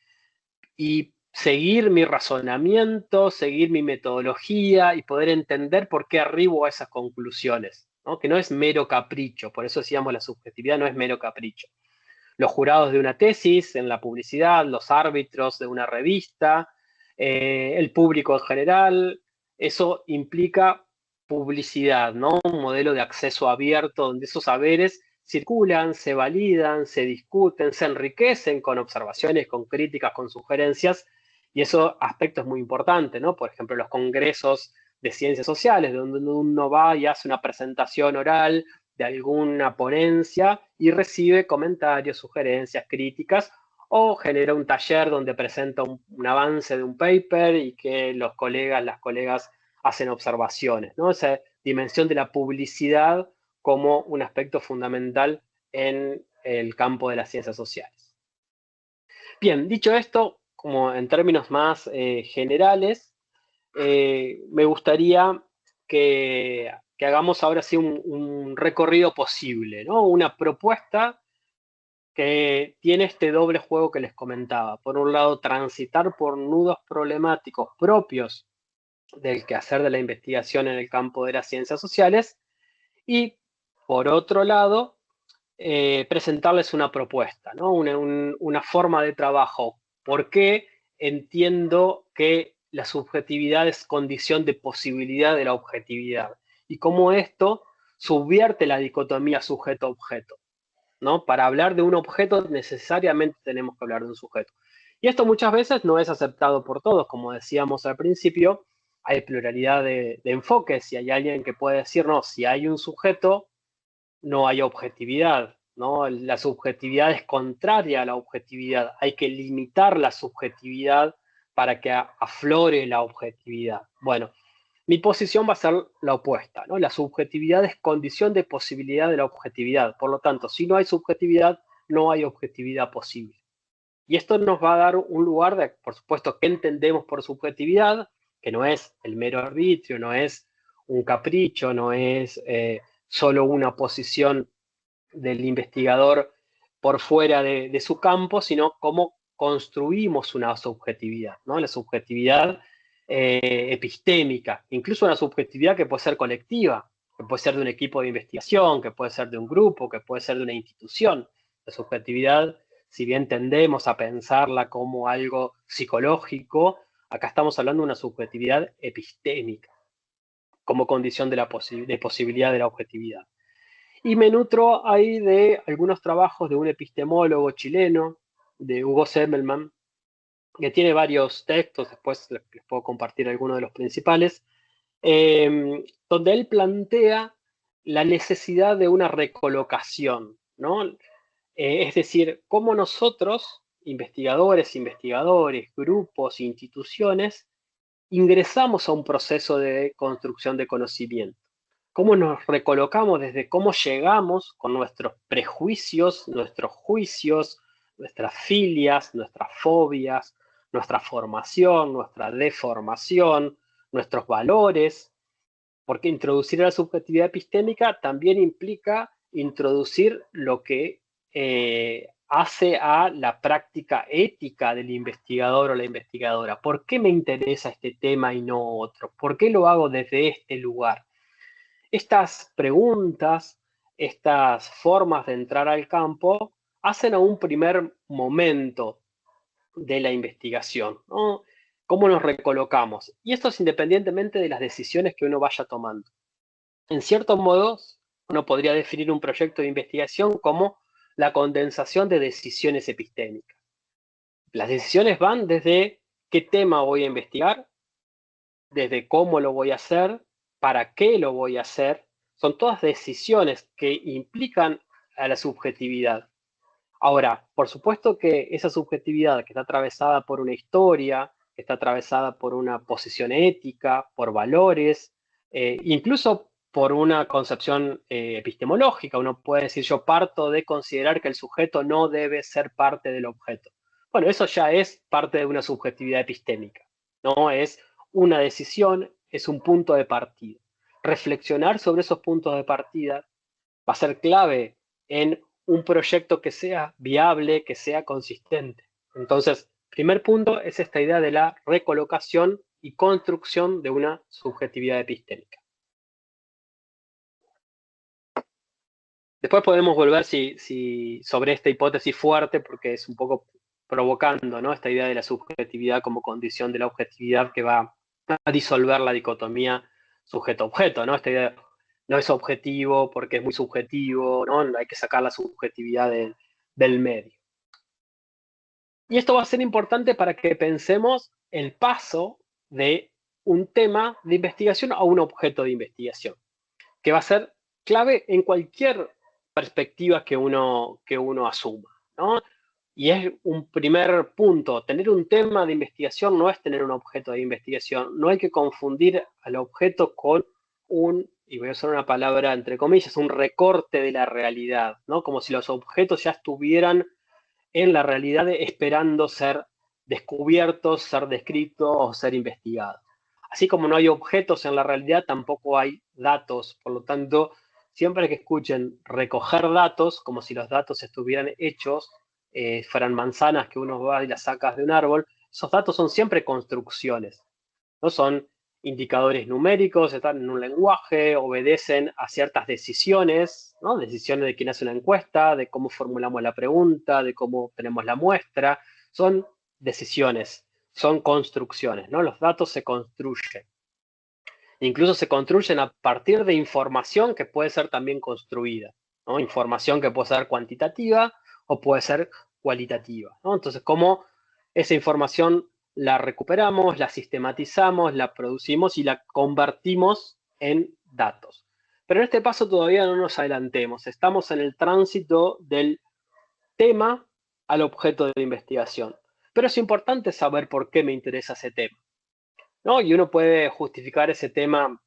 y seguir mi razonamiento, seguir mi metodología y poder entender por qué arribo a esas conclusiones, ¿no? Que no es mero capricho, por eso decíamos la subjetividad no es mero capricho. Los jurados de una tesis en la publicidad, los árbitros de una revista, el público en general, eso implica publicidad, ¿no? Un modelo de acceso abierto donde esos saberes circulan, se validan, se discuten, se enriquecen con observaciones, con críticas, con sugerencias, y eso aspecto es muy importante, ¿no? Por ejemplo, los congresos de ciencias sociales, donde uno va y hace una presentación oral de alguna ponencia y recibe comentarios, sugerencias, críticas, o genera un taller donde presenta un avance de un paper y que los colegas, las colegas hacen observaciones, ¿no? Esa dimensión de la publicidad como un aspecto fundamental en el campo de las ciencias sociales. Bien, dicho esto, como en términos más generales, me gustaría que que hagamos ahora sí un recorrido posible, ¿no? Una propuesta que tiene este doble juego que les comentaba. Por un lado, transitar por nudos problemáticos propios del quehacer de la investigación en el campo de las ciencias sociales y, por otro lado, presentarles una propuesta, ¿no? Una forma de trabajo. ¿Por qué entiendo que la subjetividad es condición de posibilidad de la objetividad? Y cómo esto subvierte la dicotomía sujeto-objeto, ¿no? Para hablar de un objeto necesariamente tenemos que hablar de un sujeto. Y esto muchas veces no es aceptado por todos, como decíamos al principio, hay pluralidad de enfoques y hay alguien que puede decir, no, si hay un sujeto, no hay objetividad, ¿no? La subjetividad es contraria a la objetividad, hay que limitar la subjetividad para que aflore la objetividad. Bueno, mi posición va a ser la opuesta, ¿no? La subjetividad es condición de posibilidad de la objetividad, por lo tanto, si no hay subjetividad, no hay objetividad posible. Y esto nos va a dar un lugar de, por supuesto, qué entendemos por subjetividad, que no es el mero arbitrio, no es un capricho, no es solo una posición del investigador por fuera de su campo, sino cómo construimos una subjetividad, ¿no? La subjetividad epistémica, incluso una subjetividad que puede ser colectiva, que puede ser de un equipo de investigación, que puede ser de un grupo, que puede ser de una institución. La subjetividad, si bien tendemos a pensarla como algo psicológico, acá estamos hablando de una subjetividad epistémica, como condición de de posibilidad de la objetividad. Y me nutro ahí de algunos trabajos de un epistemólogo chileno, de Hugo Semmelmann, que tiene varios textos, después les puedo compartir algunos de los principales, donde él plantea la necesidad de una recolocación, ¿no? Es decir, cómo nosotros, investigadores, grupos, instituciones, ingresamos a un proceso de construcción de conocimiento. Cómo nos recolocamos desde cómo llegamos con nuestros prejuicios, nuestros juicios, nuestras filias, nuestras fobias, nuestra formación, nuestra deformación, nuestros valores, porque introducir la subjetividad epistémica también implica introducir lo que hace a la práctica ética del investigador o la investigadora. ¿Por qué me interesa este tema y no otro? ¿Por qué lo hago desde este lugar? Estas preguntas, estas formas de entrar al campo, hacen a un primer momento de la investigación, ¿no? ¿Cómo nos recolocamos? Y esto es independientemente de las decisiones que uno vaya tomando. En ciertos modos, uno podría definir un proyecto de investigación como la condensación de decisiones epistémicas. Las decisiones van desde qué tema voy a investigar, desde cómo lo voy a hacer, para qué lo voy a hacer. Son todas decisiones que implican a la subjetividad. Ahora, por supuesto que esa subjetividad que está atravesada por una historia, que está atravesada por una posición ética, por valores, incluso por una concepción epistemológica. Uno puede decir, yo parto de considerar que el sujeto no debe ser parte del objeto. Bueno, eso ya es parte de una subjetividad epistémica, ¿no? Es una decisión, es un punto de partida. Reflexionar sobre esos puntos de partida va a ser clave en un proyecto que sea viable, que sea consistente. Entonces, primer punto es esta idea de la recolocación y construcción de una subjetividad epistémica. Después podemos volver sobre esta hipótesis fuerte, porque es un poco provocando, ¿no? Esta idea de la subjetividad como condición de la objetividad que va a disolver la dicotomía sujeto-objeto, ¿no? Esta idea no es objetivo porque es muy subjetivo, ¿no? Hay que sacar la subjetividad del medio. Y esto va a ser importante para que pensemos el paso de un tema de investigación a un objeto de investigación, que va a ser clave en cualquier perspectiva que uno asuma, ¿no? Y es un primer punto. Tener un tema de investigación no es tener un objeto de investigación. No hay que confundir al objeto con y voy a usar una palabra entre comillas, un recorte de la realidad, ¿no? Como si los objetos ya estuvieran en la realidad esperando ser descubiertos, ser descritos o ser investigados. Así como no hay objetos en la realidad, tampoco hay datos. Por lo tanto, siempre que escuchen recoger datos, como si los datos estuvieran hechos, fueran manzanas que uno va y las sacas de un árbol, esos datos son siempre construcciones, no son indicadores numéricos, están en un lenguaje, obedecen a ciertas decisiones, ¿no? Decisiones de quién hace una encuesta, de cómo formulamos la pregunta, de cómo tenemos la muestra. Son decisiones, son construcciones, ¿no? Los datos se construyen. Incluso se construyen a partir de información que puede ser también construida, ¿no? Información que puede ser cuantitativa o puede ser cualitativa, ¿no? Entonces, ¿cómo esa información la recuperamos, la sistematizamos, la producimos y la convertimos en datos? Pero en este paso todavía no nos adelantemos, estamos en el tránsito del tema al objeto de investigación. Pero es importante saber por qué me interesa ese tema, ¿no? Y uno puede justificar ese tema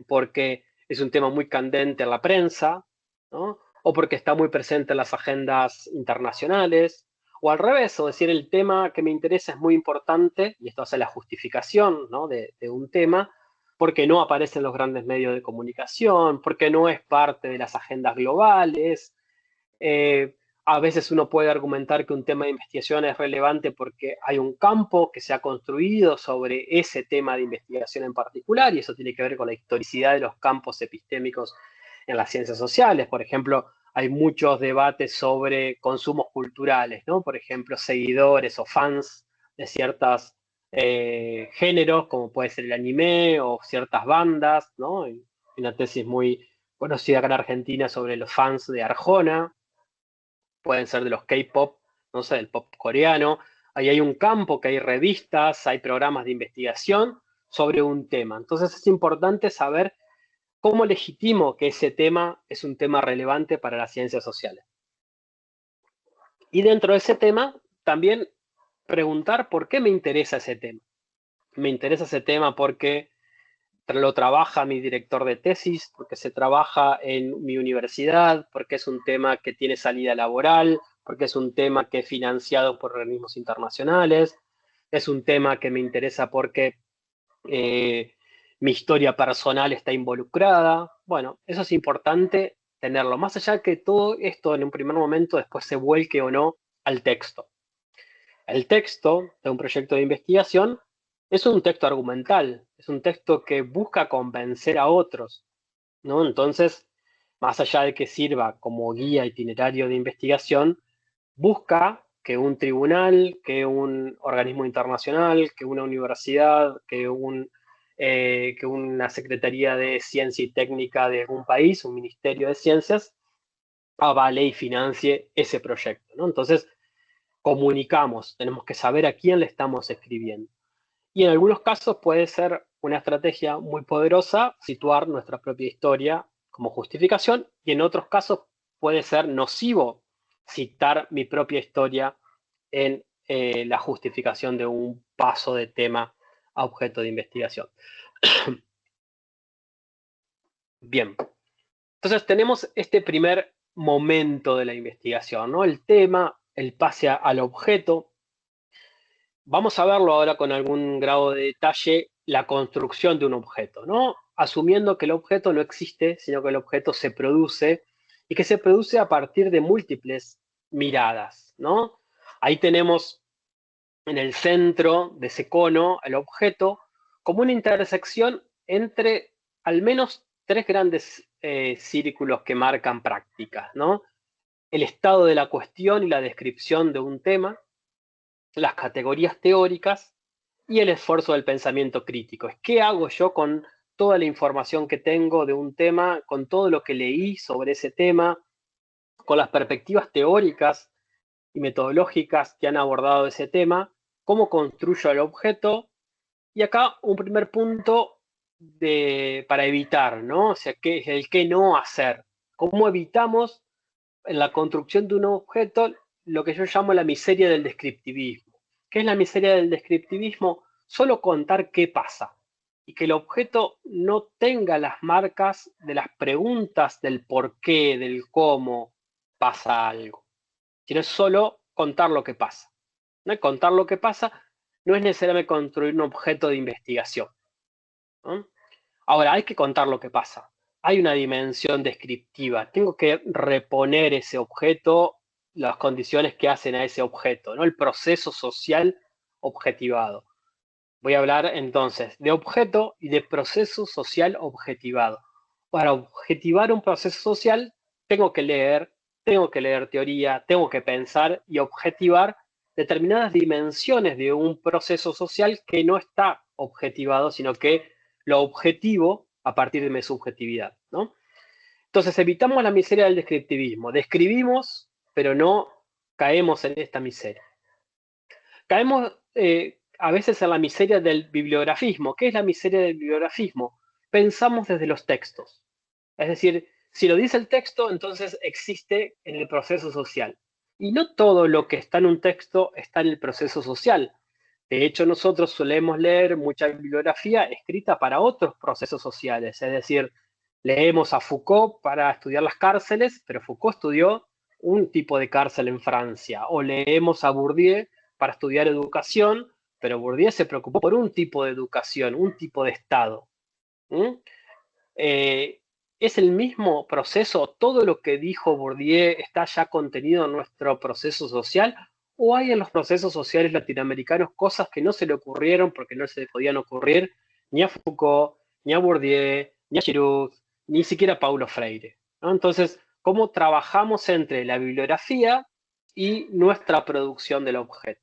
porque es un tema muy candente en la prensa, ¿no? O porque está muy presente en las agendas internacionales, o al revés, o decir el tema que me interesa es muy importante, y esto hace la justificación, ¿no? de un tema, porque no aparece en los grandes medios de comunicación, porque no es parte de las agendas globales, eh, a veces uno puede argumentar que un tema de investigación es relevante porque hay un campo que se ha construido sobre ese tema de investigación en particular, y eso tiene que ver con la historicidad de los campos epistémicos en las ciencias sociales. Por ejemplo, hay muchos debates sobre consumos culturales, ¿no? Por ejemplo, seguidores o fans de ciertos géneros, como puede ser el anime o ciertas bandas, ¿no? Hay una tesis muy conocida acá en Argentina sobre los fans de Arjona, pueden ser de los K-pop, no sé, del pop coreano. Ahí hay un campo que hay revistas, hay programas de investigación sobre un tema. Entonces es importante saber cómo legitimo que ese tema es un tema relevante para las ciencias sociales. Y dentro de ese tema, también preguntar por qué me interesa ese tema. Me interesa ese tema porque lo trabaja mi director de tesis, porque se trabaja en mi universidad, porque es un tema que tiene salida laboral, porque es un tema que es financiado por organismos internacionales, es un tema que me interesa porque mi historia personal está involucrada. Bueno, eso es importante tenerlo, más allá de que todo esto en un primer momento después se vuelque o no al texto. El texto de un proyecto de investigación es un texto argumental, es un texto que busca convencer a otros, ¿no? Entonces, más allá de que sirva como guía itinerario de investigación, busca que un tribunal, que un organismo internacional, que una universidad, que una secretaría de ciencia y técnica de algún país, un ministerio de ciencias, avale y financie ese proyecto, ¿no? Entonces, comunicamos, tenemos que saber a quién le estamos escribiendo. Y en algunos casos puede ser una estrategia muy poderosa situar nuestra propia historia como justificación, y en otros casos puede ser nocivo citar mi propia historia en la justificación de un paso de tema a objeto de investigación. Bien, entonces tenemos este primer momento de la investigación, ¿no? El tema, el pase al objeto. Vamos a verlo ahora con algún grado de detalle, la construcción de un objeto, ¿no? Asumiendo que el objeto no existe, sino que el objeto se produce y que se produce a partir de múltiples miradas, ¿no? Ahí tenemos en el centro de ese cono el objeto como una intersección entre al menos tres grandes círculos que marcan prácticas, ¿no? El estado de la cuestión y la descripción de un tema, las categorías teóricas y el esfuerzo del pensamiento crítico. Es qué hago yo con toda la información que tengo de un tema, con todo lo que leí sobre ese tema, con las perspectivas teóricas y metodológicas que han abordado ese tema, cómo construyo el objeto. Y acá un primer punto para evitar, ¿no? O sea, el qué no hacer. ¿Cómo evitamos en la construcción de un objeto lo que yo llamo la miseria del descriptivismo? ¿Qué es la miseria del descriptivismo? Solo contar qué pasa y que el objeto no tenga las marcas de las preguntas del por qué, del cómo pasa algo, sino es solo contar lo que pasa, ¿no? Contar lo que pasa no es necesariamente construir un objeto de investigación. ¿no? Ahora, hay que contar lo que pasa. Hay una dimensión descriptiva. Tengo que reponer ese objeto, las condiciones que hacen a ese objeto, ¿no? El proceso social objetivado. Voy a hablar entonces de objeto y de proceso social objetivado. Para objetivar un proceso social, tengo que leer teoría, tengo que pensar y objetivar determinadas dimensiones de un proceso social que no está objetivado, sino que lo objetivo a partir de mi subjetividad, ¿no? Entonces evitamos la miseria del descriptivismo. Describimos, pero no caemos en esta miseria. Caemos a veces en la miseria del bibliografismo. ¿Qué es la miseria del bibliografismo? Pensamos desde los textos. Es decir, si lo dice el texto, entonces existe en el proceso social. Y no todo lo que está en un texto está en el proceso social. De hecho, nosotros solemos leer mucha bibliografía escrita para otros procesos sociales. Es decir, leemos a Foucault para estudiar las cárceles, pero Foucault estudió un tipo de cárcel en Francia. O leemos a Bourdieu para estudiar educación, pero Bourdieu se preocupó por un tipo de educación, un tipo de Estado. ¿Mm? ¿Es el mismo proceso? ¿Todo lo que dijo Bourdieu está ya contenido en nuestro proceso social? ¿O hay en los procesos sociales latinoamericanos cosas que no se le ocurrieron porque no se le podían ocurrir ni a Foucault, ni a Bourdieu, ni a Giroud, ni siquiera a Paulo Freire? ¿No? Entonces, ¿cómo trabajamos entre la bibliografía y nuestra producción del objeto?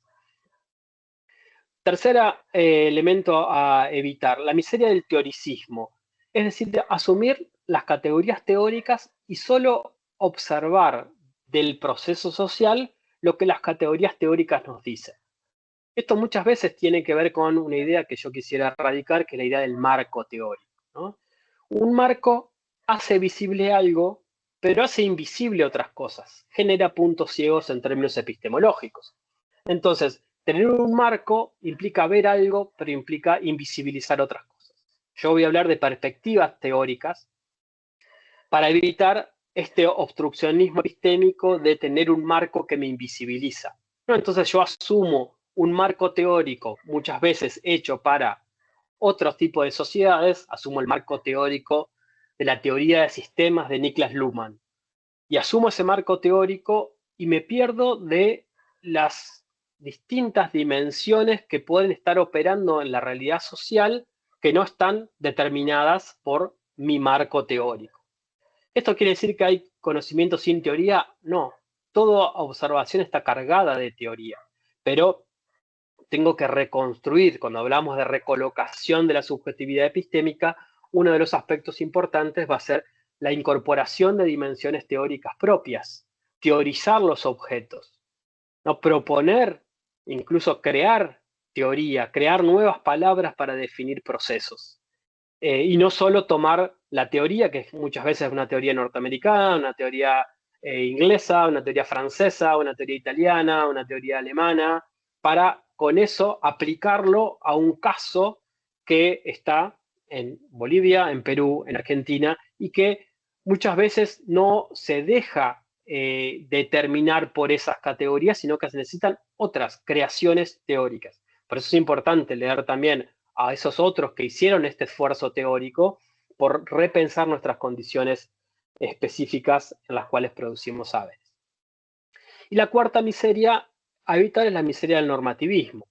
Tercer elemento a evitar, la miseria del teoricismo, es decir, de asumir las categorías teóricas y solo observar del proceso social lo que las categorías teóricas nos dicen. Esto muchas veces tiene que ver con una idea que yo quisiera erradicar, que es la idea del marco teórico, ¿no? Un marco hace visible algo, pero hace invisible otras cosas, genera puntos ciegos en términos epistemológicos. Entonces, tener un marco implica ver algo, pero implica invisibilizar otras cosas. Yo voy a hablar de perspectivas teóricas para evitar este obstruccionismo epistémico de tener un marco que me invisibiliza. ¿No? Entonces yo asumo un marco teórico, muchas veces hecho para otros tipos de sociedades, asumo el marco teórico de la teoría de sistemas de Niklas Luhmann, y asumo ese marco teórico y me pierdo de las distintas dimensiones que pueden estar operando en la realidad social que no están determinadas por mi marco teórico. ¿Esto quiere decir que hay conocimiento sin teoría? No, toda observación está cargada de teoría, pero tengo que reconstruir, cuando hablamos de recolocación de la subjetividad epistémica, uno de los aspectos importantes va a ser la incorporación de dimensiones teóricas propias, teorizar los objetos, no proponer, incluso crear teoría, crear nuevas palabras para definir procesos. Y no solo tomar la teoría, que muchas veces es una teoría norteamericana, una teoría inglesa, una teoría francesa, una teoría italiana, una teoría alemana, para con eso aplicarlo a un caso que está en Bolivia, en Perú, en Argentina, y que muchas veces no se deja determinar por esas categorías, sino que se necesitan otras creaciones teóricas. Por eso es importante leer también a esos otros que hicieron este esfuerzo teórico por repensar nuestras condiciones específicas en las cuales producimos saberes. Y la cuarta miseria a evitar es la miseria del normativismo.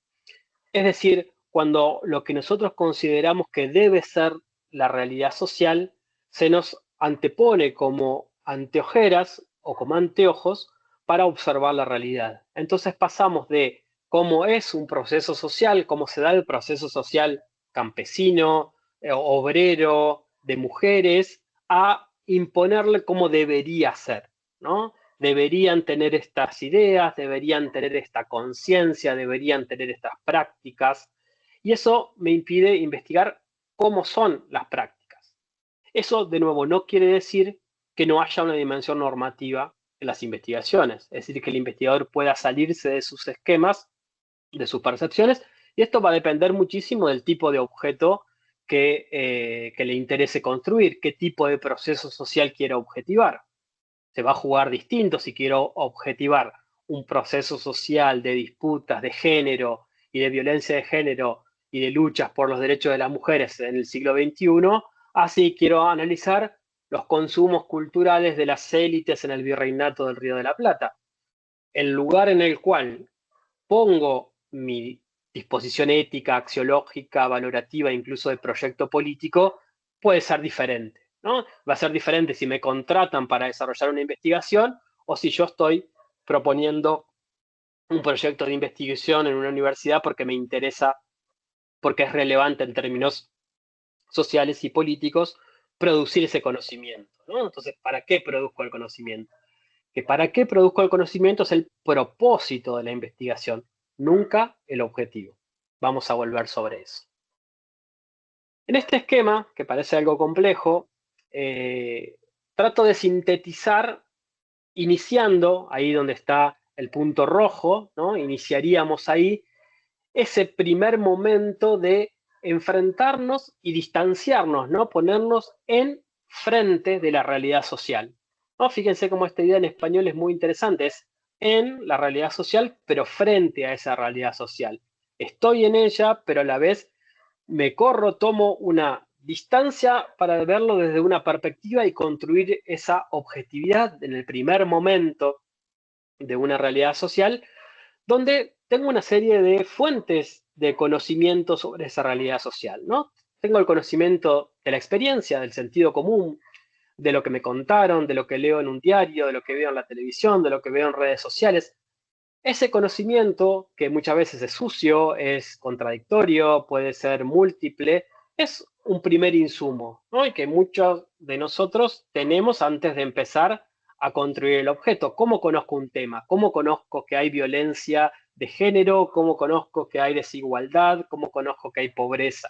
Es decir, cuando lo que nosotros consideramos que debe ser la realidad social se nos antepone como anteojeras o como anteojos para observar la realidad. Entonces pasamos de cómo es un proceso social, cómo se da el proceso social campesino, obrero, de mujeres, a imponerle cómo debería ser, ¿no? Deberían tener estas ideas, deberían tener esta conciencia, deberían tener estas prácticas, y eso me impide investigar cómo son las prácticas. Eso, de nuevo, no quiere decir que no haya una dimensión normativa en las investigaciones, es decir, que el investigador pueda salirse de sus esquemas, de sus percepciones, y esto va a depender muchísimo del tipo de objeto que le interese construir, qué tipo de proceso social quiera objetivar. Se va a jugar distinto si quiero objetivar un proceso social de disputas de género y de violencia de género y de luchas por los derechos de las mujeres en el siglo XXI, así quiero analizar los consumos culturales de las élites en el virreinato del Río de la Plata. El lugar en el cual pongo mi disposición ética, axiológica, valorativa, incluso de proyecto político, puede ser diferente, ¿no? Va a ser diferente si me contratan para desarrollar una investigación o si yo estoy proponiendo un proyecto de investigación en una universidad porque me interesa, porque es relevante en términos sociales y políticos producir ese conocimiento, ¿no? Entonces, ¿para qué produzco el conocimiento? Que para qué produzco el conocimiento es el propósito de la investigación, nunca el objetivo. Vamos a volver sobre eso. En este esquema, que parece algo complejo, trato de sintetizar iniciando ahí donde está el punto rojo, ¿no? Iniciaríamos ahí ese primer momento de enfrentarnos y distanciarnos, ¿no? Ponernos en frente de la realidad social, ¿no? Fíjense cómo esta idea en español es muy interesante, es en la realidad social, pero frente a esa realidad social. Estoy en ella, pero a la vez me corro, tomo una distancia para verlo desde una perspectiva y construir esa objetividad en el primer momento de una realidad social donde tengo una serie de fuentes de conocimiento sobre esa realidad social, ¿no? Tengo el conocimiento de la experiencia, del sentido común, de lo que me contaron, de lo que leo en un diario, de lo que veo en la televisión, de lo que veo en redes sociales. Ese conocimiento, que muchas veces es sucio, es contradictorio, puede ser múltiple, es un primer insumo, ¿no? Y que muchos de nosotros tenemos antes de empezar a construir el objeto. ¿Cómo conozco un tema? ¿Cómo conozco que hay violencia de género? ¿Cómo conozco que hay desigualdad? ¿Cómo conozco que hay pobreza?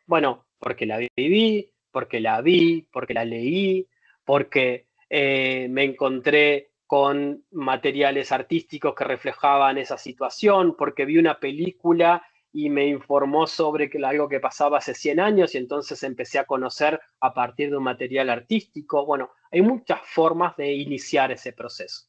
Bueno, porque la viví, porque la vi, porque la leí, porque me encontré con materiales artísticos que reflejaban esa situación, porque vi una película y me informó sobre algo que pasaba hace 100 años y entonces empecé a conocer a partir de un material artístico. Bueno, hay muchas formas de iniciar ese proceso.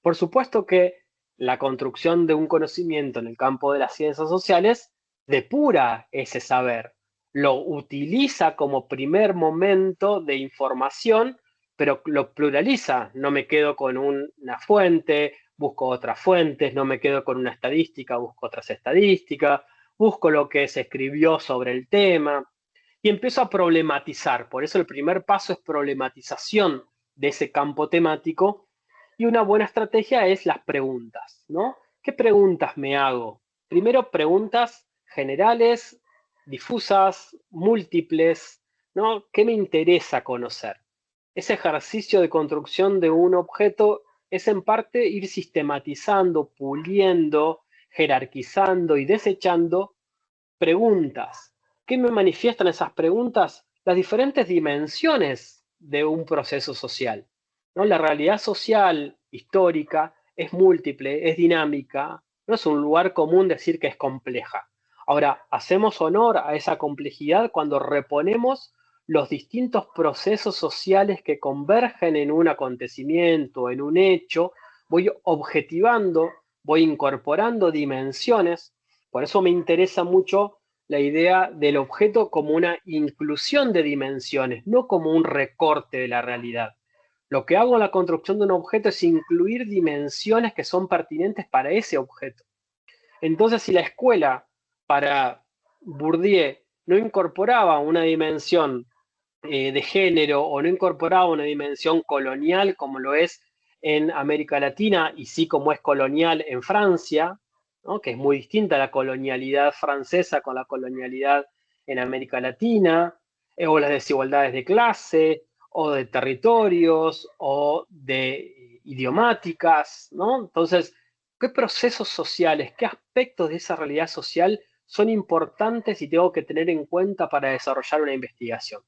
Por supuesto que la construcción de un conocimiento en el campo de las ciencias sociales depura ese saber, lo utiliza como primer momento de información, pero lo pluraliza. No me quedo con una fuente, busco otras fuentes, no me quedo con una estadística, busco otras estadísticas, busco lo que se escribió sobre el tema y empiezo a problematizar. Por eso el primer paso es problematización de ese campo temático y una buena estrategia es las preguntas, ¿no? ¿Qué preguntas me hago? Primero, preguntas generales, difusas, múltiples, ¿no? ¿Qué me interesa conocer? Ese ejercicio de construcción de un objeto es en parte ir sistematizando, puliendo, jerarquizando y desechando preguntas. ¿Qué me manifiestan esas preguntas? Las diferentes dimensiones de un proceso social, ¿no? La realidad social histórica es múltiple, es dinámica, no es un lugar común decir que es compleja. Ahora, hacemos honor a esa complejidad cuando reponemos los distintos procesos sociales que convergen en un acontecimiento, en un hecho, voy objetivando, voy incorporando dimensiones. Por eso me interesa mucho la idea del objeto como una inclusión de dimensiones, no como un recorte de la realidad. Lo que hago en la construcción de un objeto es incluir dimensiones que son pertinentes para ese objeto. Entonces, si la escuela para Bourdieu no incorporaba una dimensión de género o no incorporaba una dimensión colonial como lo es en América Latina y sí como es colonial en Francia, ¿no? Que es muy distinta la colonialidad francesa con la colonialidad en América Latina, o las desigualdades de clase, o de territorios, o de idiomáticas, ¿no? Entonces, ¿qué procesos sociales, qué aspectos de esa realidad social son importantes y tengo que tener en cuenta para desarrollar una investigación?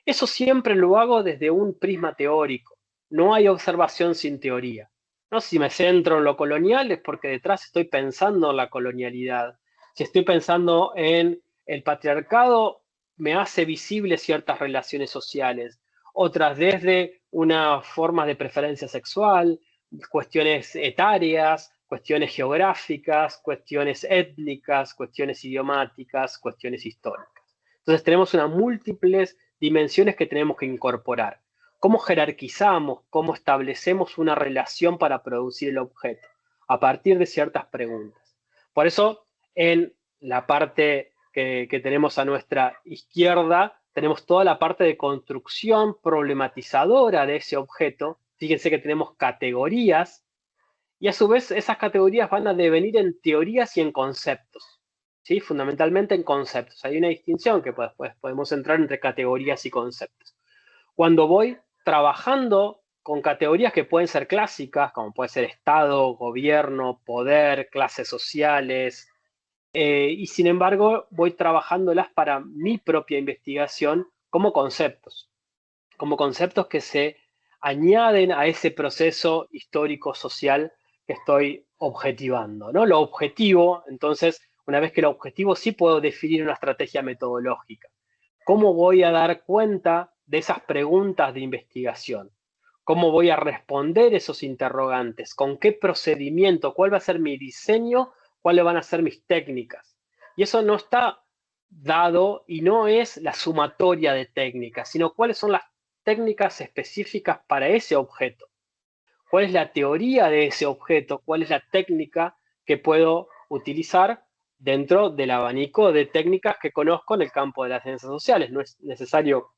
Eso siempre lo hago desde un prisma teórico. No hay observación sin teoría. ¿No? Si me centro en lo colonial es porque detrás estoy pensando en la colonialidad. Si estoy pensando en el patriarcado, me hace visibles ciertas relaciones sociales. Otras desde una forma de preferencia sexual, cuestiones etarias, cuestiones geográficas, cuestiones étnicas, cuestiones idiomáticas, cuestiones históricas. Entonces tenemos unas múltiples dimensiones que tenemos que incorporar. ¿Cómo jerarquizamos, cómo establecemos una relación para producir el objeto? A partir de ciertas preguntas. Por eso, en la parte que tenemos a nuestra izquierda, tenemos toda la parte de construcción problematizadora de ese objeto. Fíjense que tenemos categorías y a su vez esas categorías van a devenir en teorías y en conceptos, ¿sí? Fundamentalmente en conceptos. Hay una distinción que después podemos entrar entre categorías y conceptos. Cuando voy trabajando con categorías que pueden ser clásicas, como puede ser Estado, gobierno, poder, clases sociales, y sin embargo voy trabajándolas para mi propia investigación como conceptos que se añaden a ese proceso histórico-social que estoy objetivando, ¿no? Lo objetivo, entonces, una vez que lo objetivo, sí puedo definir una estrategia metodológica. ¿Cómo voy a dar cuenta de esas preguntas de investigación? ¿Cómo voy a responder esos interrogantes? ¿Con qué procedimiento? ¿Cuál va a ser mi diseño? ¿Cuáles van a ser mis técnicas? Y eso no está dado y no es la sumatoria de técnicas, sino cuáles son las técnicas específicas para ese objeto. ¿Cuál es la teoría de ese objeto? ¿Cuál es la técnica que puedo utilizar dentro del abanico de técnicas que conozco en el campo de las ciencias sociales? No es necesario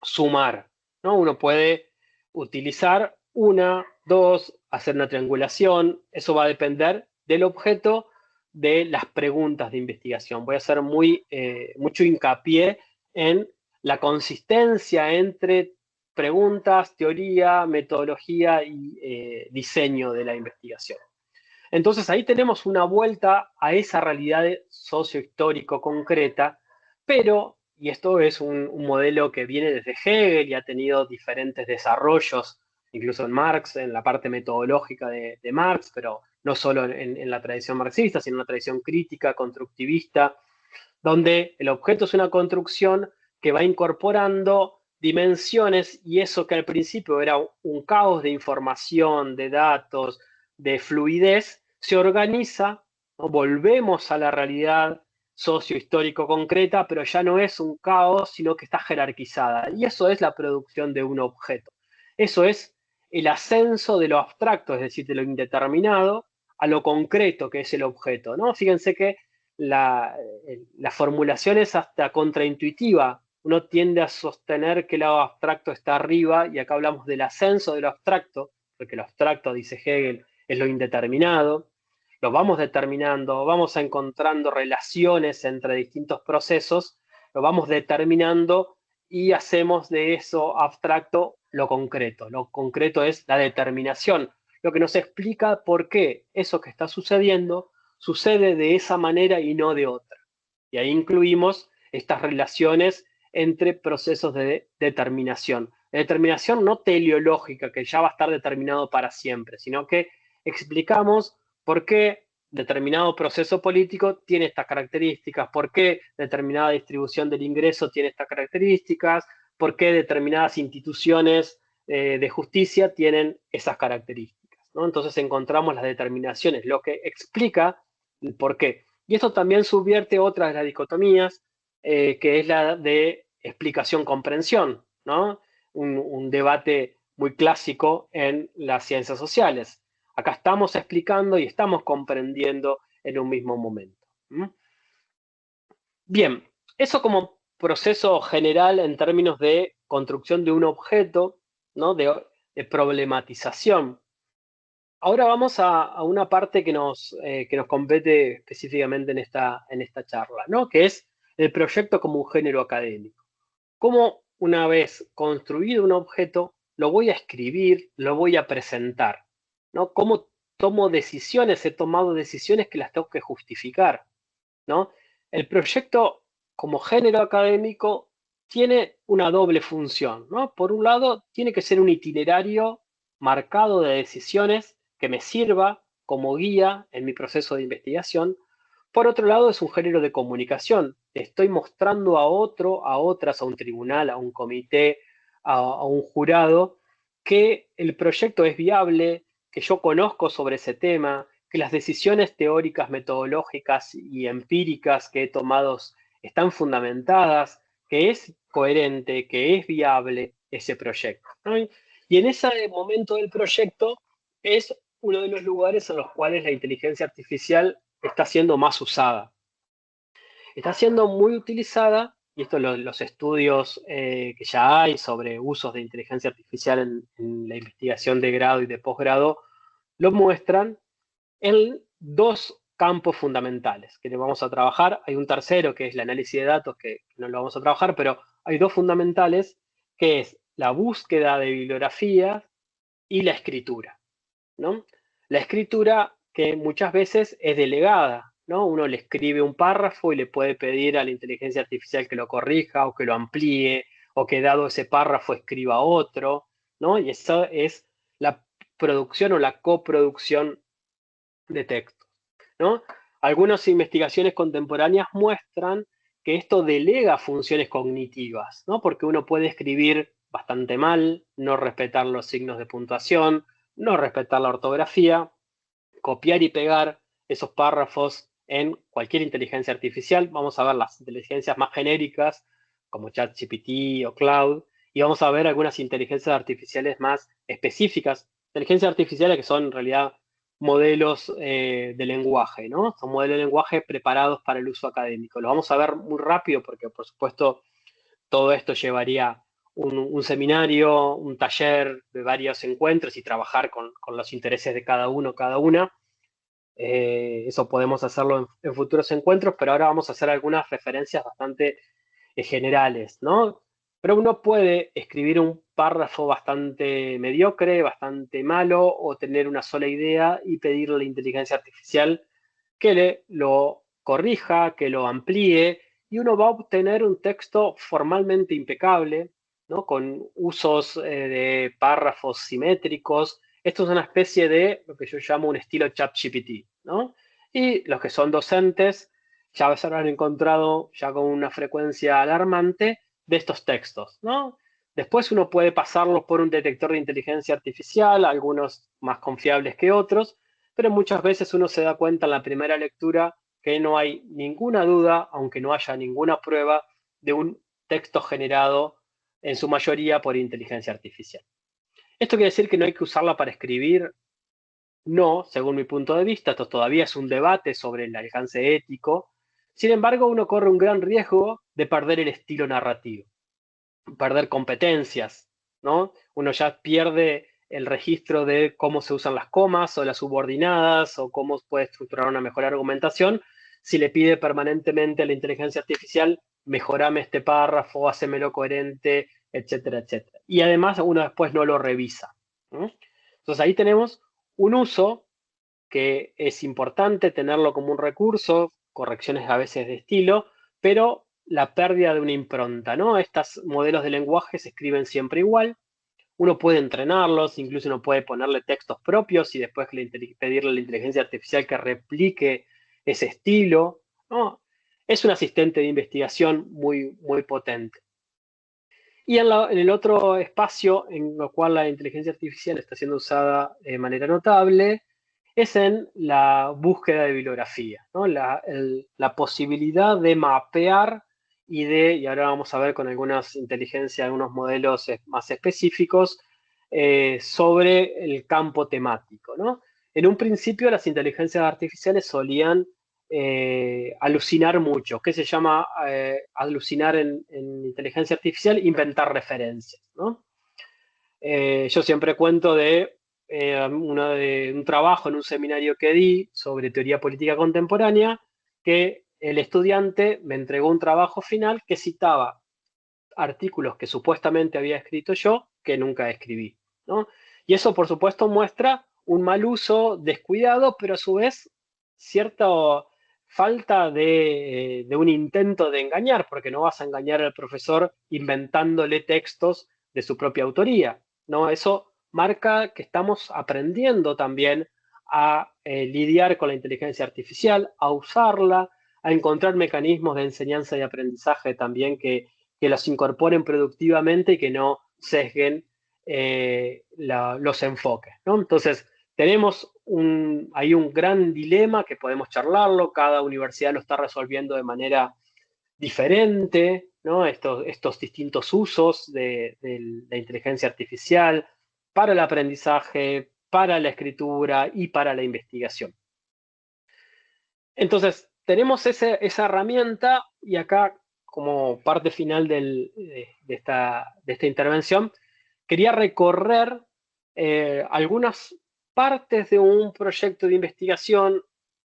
sumar, ¿no? Uno puede utilizar una, dos, hacer una triangulación, eso va a depender del objeto, de las preguntas de investigación. Voy a hacer mucho hincapié en la consistencia entre preguntas, teoría, metodología y diseño de la investigación. Entonces ahí tenemos una vuelta a esa realidad sociohistórico concreta, pero, y esto es un modelo que viene desde Hegel y ha tenido diferentes desarrollos, incluso en Marx, en la parte metodológica de Marx, pero no solo en la tradición marxista, sino en una tradición crítica, constructivista, donde el objeto es una construcción que va incorporando dimensiones y eso que al principio era un caos de información, de datos, de fluidez, se organiza, ¿no? Volvemos a la realidad sociohistórico concreta, pero ya no es un caos, sino que está jerarquizada. Y eso es la producción de un objeto. Eso es el ascenso de lo abstracto, es decir, de lo indeterminado, a lo concreto que es el objeto, ¿no? Fíjense que la, la formulación es hasta contraintuitiva. Uno tiende a sostener que lo abstracto está arriba, y acá hablamos del ascenso de lo abstracto, porque lo abstracto, dice Hegel, es lo indeterminado. Lo vamos determinando, vamos encontrando relaciones entre distintos procesos, lo vamos determinando y hacemos de eso abstracto lo concreto. Lo concreto es la determinación, lo que nos explica por qué eso que está sucediendo sucede de esa manera y no de otra. Y ahí incluimos estas relaciones entre procesos de determinación. La determinación no teleológica, que ya va a estar determinado para siempre, sino que explicamos por qué determinado proceso político tiene estas características, por qué determinada distribución del ingreso tiene estas características, por qué determinadas instituciones de justicia tienen esas características, ¿no? Entonces encontramos las determinaciones, lo que explica el por qué. Y esto también subvierte otra de las dicotomías, que es la de explicación-comprensión, ¿no? Un debate muy clásico en las ciencias sociales. Acá estamos explicando y estamos comprendiendo en un mismo momento. Bien, eso como proceso general en términos de construcción de un objeto, ¿no? De problematización. Ahora vamos a una parte que nos compete específicamente en esta charla, ¿no? Que es el proyecto como un género académico. ¿Cómo una vez construido un objeto lo voy a escribir, lo voy a presentar? ¿No? ¿Cómo tomo decisiones? He tomado decisiones que las tengo que justificar, ¿no? El proyecto como género académico tiene una doble función, ¿no? Por un lado, tiene que ser un itinerario marcado de decisiones que me sirva como guía en mi proceso de investigación. Por otro lado, es un género de comunicación. Estoy mostrando a otro, a otras, a un tribunal, a un comité, a un jurado, que el proyecto es viable, que yo conozco sobre ese tema, que las decisiones teóricas, metodológicas y empíricas que he tomado están fundamentadas, que es coherente, que es viable ese proyecto, ¿no? Y en ese momento del proyecto es uno de los lugares en los cuales la inteligencia artificial está siendo más usada. Está siendo muy utilizada, y esto los estudios que ya hay sobre usos de inteligencia artificial en la investigación de grado y de posgrado, lo muestran en dos campos fundamentales que le vamos a trabajar. Hay un tercero que es el análisis de datos, que no lo vamos a trabajar, pero hay dos fundamentales, que es la búsqueda de bibliografía y la escritura, ¿no? La escritura que muchas veces es delegada, ¿no? Uno le escribe un párrafo y le puede pedir a la inteligencia artificial que lo corrija o que lo amplíe o que dado ese párrafo escriba otro, ¿no? Y eso es la producción o la coproducción de textos, ¿no? Algunas investigaciones contemporáneas muestran que esto delega funciones cognitivas, ¿no? Porque uno puede escribir bastante mal, no respetar los signos de puntuación, no respetar la ortografía, copiar y pegar esos párrafos en cualquier inteligencia artificial. Vamos a ver las inteligencias más genéricas, como ChatGPT o Cloud, y vamos a ver algunas inteligencias artificiales más específicas, inteligencias artificiales que son en realidad modelos de lenguaje, ¿no? Son modelos de lenguaje preparados para el uso académico. Lo vamos a ver muy rápido porque, por supuesto, todo esto llevaría un seminario, un taller de varios encuentros y trabajar con los intereses de cada uno, cada una. Eso podemos hacerlo en futuros encuentros, pero ahora vamos a hacer algunas referencias bastante generales, ¿no? Pero uno puede escribir un párrafo bastante mediocre, bastante malo, o tener una sola idea y pedirle a la inteligencia artificial que lo corrija, que lo amplíe, y uno va a obtener un texto formalmente impecable, ¿no? Con usos de párrafos simétricos. Esto es una especie de lo que yo llamo un estilo ChatGPT, ¿no? Y los que son docentes ya se habrán encontrado ya con una frecuencia alarmante de estos textos, ¿no? Después uno puede pasarlos por un detector de inteligencia artificial, algunos más confiables que otros, pero muchas veces uno se da cuenta en la primera lectura que no hay ninguna duda, aunque no haya ninguna prueba, de un texto generado en su mayoría por inteligencia artificial. ¿Esto quiere decir que no hay que usarla para escribir? No, según mi punto de vista, esto todavía es un debate sobre el alcance ético. Sin embargo, uno corre un gran riesgo de perder el estilo narrativo, perder competencias, ¿no? Uno ya pierde el registro de cómo se usan las comas o las subordinadas o cómo puede estructurar una mejor argumentación si le pide permanentemente a la inteligencia artificial, mejorame este párrafo, hacémelo coherente, etcétera, etcétera. Y además uno después no lo revisa, ¿no? Entonces ahí tenemos un uso que es importante tenerlo como un recurso, correcciones a veces de estilo, pero la pérdida de una impronta, ¿no? Estos modelos de lenguaje se escriben siempre igual, uno puede entrenarlos, incluso uno puede ponerle textos propios y después pedirle a la inteligencia artificial que replique ese estilo, ¿no? Es un asistente de investigación muy, muy potente. Y en el otro espacio en el cual la inteligencia artificial está siendo usada de manera notable es en la búsqueda de bibliografía, ¿no? La posibilidad de mapear y ahora vamos a ver con algunas inteligencias, algunos modelos más específicos sobre el campo temático, ¿no? En un principio las inteligencias artificiales solían alucinar mucho. ¿Qué se llama alucinar en inteligencia artificial? Inventar referencias, ¿no? Yo siempre cuento de un trabajo en un seminario que di sobre teoría política contemporánea, que el estudiante me entregó un trabajo final que citaba artículos que supuestamente había escrito yo, que nunca escribí, ¿no? Y eso, por supuesto, muestra un mal uso descuidado, pero a su vez cierta falta de un intento de engañar, porque no vas a engañar al profesor inventándole textos de su propia autoría, ¿no? Eso marca que estamos aprendiendo también a lidiar con la inteligencia artificial, a usarla, a encontrar mecanismos de enseñanza y aprendizaje también que los incorporen productivamente y que no sesguen los enfoques, ¿no? Entonces, Tenemos ahí un gran dilema que podemos charlarlo, cada universidad lo está resolviendo de manera diferente, ¿no? Estos distintos usos de la inteligencia artificial para el aprendizaje, para la escritura y para la investigación. Entonces, tenemos esa herramienta y acá, como parte final de esta intervención, quería recorrer algunas partes de un proyecto de investigación.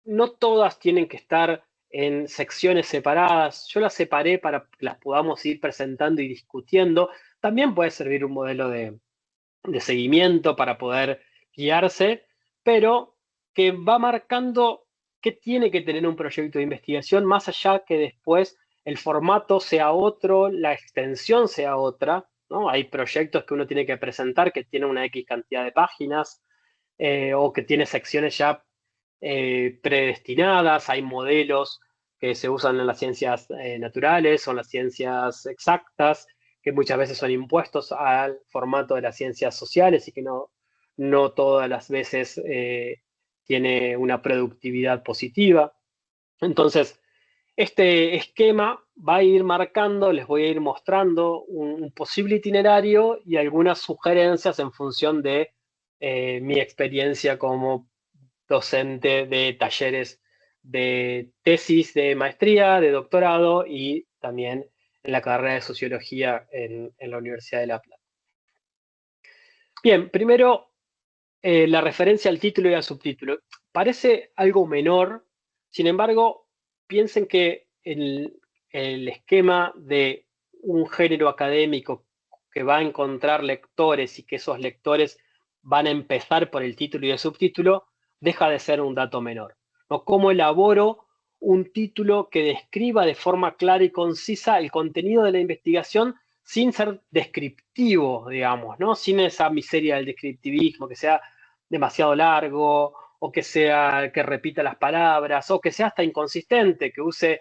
No todas tienen que estar en secciones separadas. Yo las separé para que las podamos ir presentando y discutiendo. También puede servir un modelo de seguimiento para poder guiarse, pero que va marcando qué tiene que tener un proyecto de investigación, más allá que después el formato sea otro, la extensión sea otra, ¿no? Hay proyectos que uno tiene que presentar que tienen una X cantidad de páginas, o que tiene secciones ya predestinadas, hay modelos que se usan en las ciencias naturales o en las ciencias exactas, que muchas veces son impuestos al formato de las ciencias sociales y que no todas las veces tiene una productividad positiva. Entonces, este esquema va a ir marcando, les voy a ir mostrando un posible itinerario y algunas sugerencias en función de mi experiencia como docente de talleres de tesis de maestría, de doctorado y también en la carrera de sociología en la Universidad de La Plata. Bien, primero la referencia al título y al subtítulo. Parece algo menor, sin embargo, piensen que el esquema de un género académico que va a encontrar lectores y que esos lectores van a empezar por el título y el subtítulo, deja de ser un dato menor, ¿no? ¿Cómo elaboro un título que describa de forma clara y concisa el contenido de la investigación sin ser descriptivo, digamos, ¿no? Sin esa miseria del descriptivismo, que sea demasiado largo, o que repita las palabras, o que sea hasta inconsistente, que use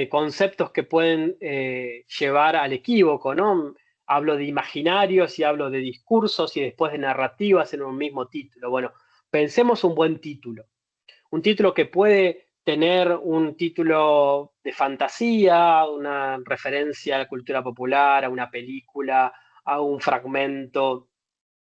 conceptos que pueden llevar al equívoco, ¿no? Hablo de imaginarios y hablo de discursos y después de narrativas en un mismo título. Bueno, pensemos un título que puede tener un título de fantasía, una referencia a la cultura popular, a una película, a un fragmento,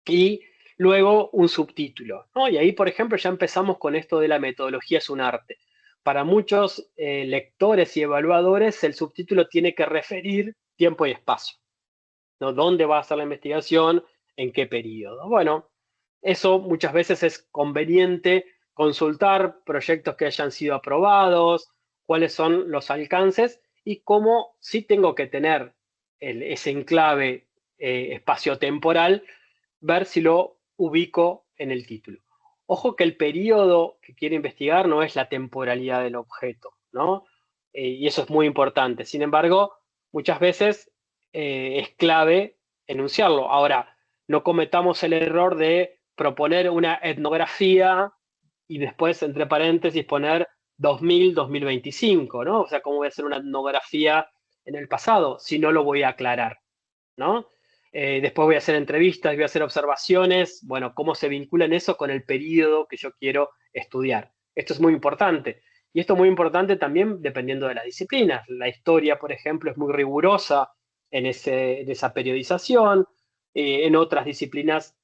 y luego un subtítulo, ¿no? Y ahí, por ejemplo, ya empezamos con esto de la metodología es un arte. Para muchos lectores y evaluadores, el subtítulo tiene que referir tiempo y espacio, ¿no? ¿Dónde va a ser la investigación? ¿En qué periodo? Bueno, eso muchas veces es conveniente consultar proyectos que hayan sido aprobados, cuáles son los alcances y cómo sí tengo que tener ese enclave espacio-temporal, ver si lo ubico en el título. Ojo que el periodo que quiere investigar no es la temporalidad del objeto, ¿no? Y eso es muy importante. Sin embargo, muchas veces es clave enunciarlo. Ahora, no cometamos el error de proponer una etnografía y después, entre paréntesis, poner 2000-2025, ¿no? O sea, ¿cómo voy a hacer una etnografía en el pasado si no lo voy a aclarar, ¿no? Después voy a hacer entrevistas, voy a hacer observaciones, bueno, cómo se vincula en eso con el periodo que yo quiero estudiar. Esto es muy importante. Y esto es muy importante también dependiendo de las disciplinas. La historia, por ejemplo, es muy rigurosa en esa periodización. En otras disciplinas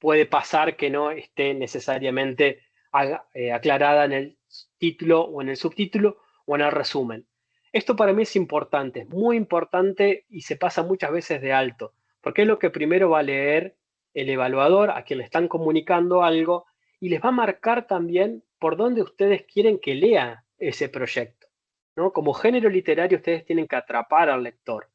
puede pasar que no esté necesariamente aclarada en el título o en el subtítulo o en el resumen. Esto para mí es importante, muy importante y se pasa muchas veces de alto, porque es lo que primero va a leer el evaluador a quien le están comunicando algo y les va a marcar también por dónde ustedes quieren que lea ese proyecto, ¿no? Como género literario ustedes tienen que atrapar al lector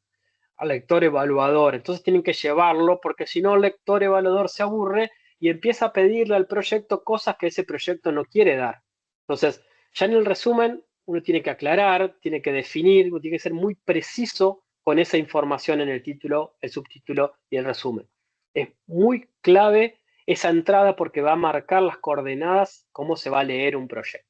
evaluador, entonces tienen que llevarlo porque si no el lector evaluador se aburre y empieza a pedirle al proyecto cosas que ese proyecto no quiere dar. Entonces, ya en el resumen uno tiene que aclarar, tiene que definir, uno tiene que ser muy preciso con esa información en el título, el subtítulo y el resumen. Es muy clave esa entrada porque va a marcar las coordenadas, cómo se va a leer un proyecto.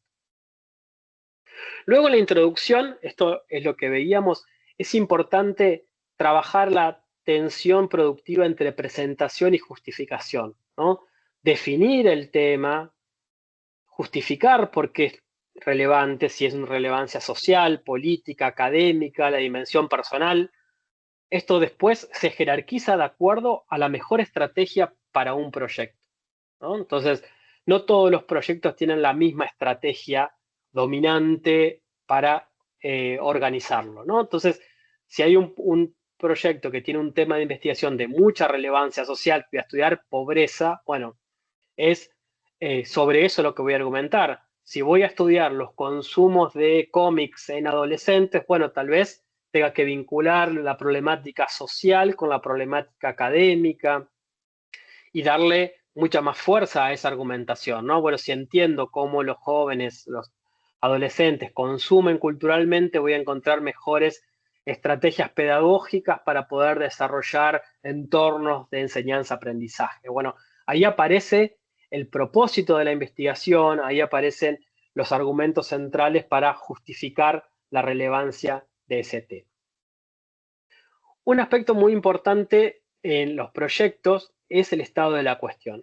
Luego en la introducción, esto es lo que veíamos, es importante trabajar la tensión productiva entre presentación y justificación, ¿no? definir el tema, justificar por qué es relevante, si es una relevancia social, política, académica, la dimensión personal. Esto después se jerarquiza de acuerdo a la mejor estrategia para un proyecto, ¿no? Entonces, no todos los proyectos tienen la misma estrategia dominante para organizarlo, ¿no? Entonces, si hay un proyecto que tiene un tema de investigación de mucha relevancia social, voy a estudiar pobreza, bueno, es sobre eso lo que voy a argumentar. Si voy a estudiar los consumos de cómics en adolescentes, bueno, tal vez tenga que vincular la problemática social con la problemática académica y darle mucha más fuerza a esa argumentación, ¿no? Bueno, si entiendo cómo los jóvenes, los adolescentes consumen culturalmente, voy a encontrar mejores estrategias pedagógicas para poder desarrollar entornos de enseñanza-aprendizaje. Bueno, ahí aparece el propósito de la investigación, ahí aparecen los argumentos centrales para justificar la relevancia de ese tema. Un aspecto muy importante en los proyectos es el estado de la cuestión.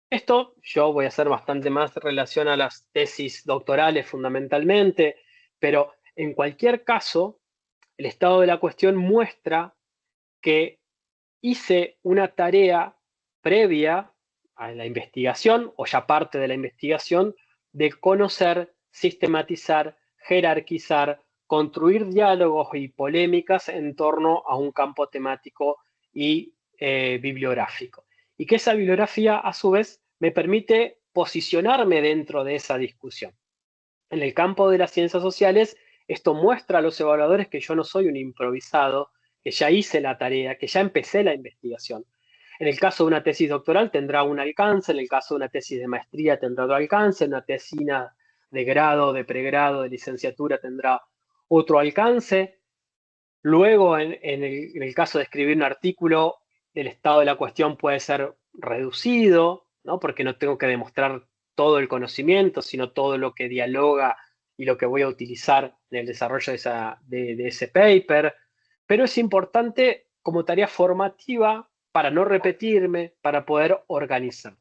Esto yo voy a hacer bastante más relación a las tesis doctorales fundamentalmente, pero en cualquier caso, el estado de la cuestión muestra que hice una tarea previa a la investigación o ya parte de la investigación de conocer, sistematizar, jerarquizar, construir diálogos y polémicas en torno a un campo temático y bibliográfico. Y que esa bibliografía, a su vez, me permite posicionarme dentro de esa discusión. En el campo de las ciencias sociales, esto muestra a los evaluadores que yo no soy un improvisado, que ya hice la tarea, que ya empecé la investigación. En el caso de una tesis doctoral tendrá un alcance, en el caso de una tesis de maestría tendrá otro alcance, una tesina de grado, de pregrado, de licenciatura tendrá otro alcance. Luego, en el caso de escribir un artículo, el estado de la cuestión puede ser reducido, ¿no? Porque no tengo que demostrar todo el conocimiento, sino todo lo que dialoga y lo que voy a utilizar en el desarrollo de ese paper. Pero es importante como tarea formativa para no repetirme, para poder organizar.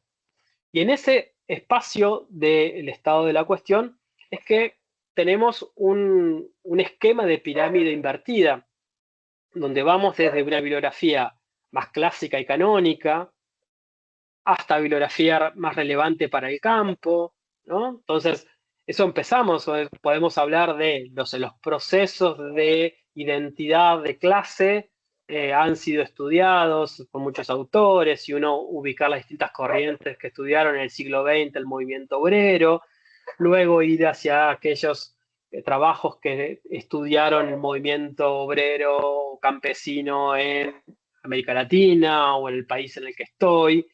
Y en ese espacio del estado de la cuestión es que tenemos un esquema de pirámide invertida donde vamos desde una bibliografía más clásica y canónica hasta bibliografía más relevante para el campo, ¿no? Entonces, eso empezamos, podemos hablar de los procesos de identidad de clase, han sido estudiados por muchos autores y uno ubicar las distintas corrientes que estudiaron en el siglo XX el movimiento obrero, luego ir hacia aquellos trabajos que estudiaron el movimiento obrero campesino en América Latina o en el país en el que estoy,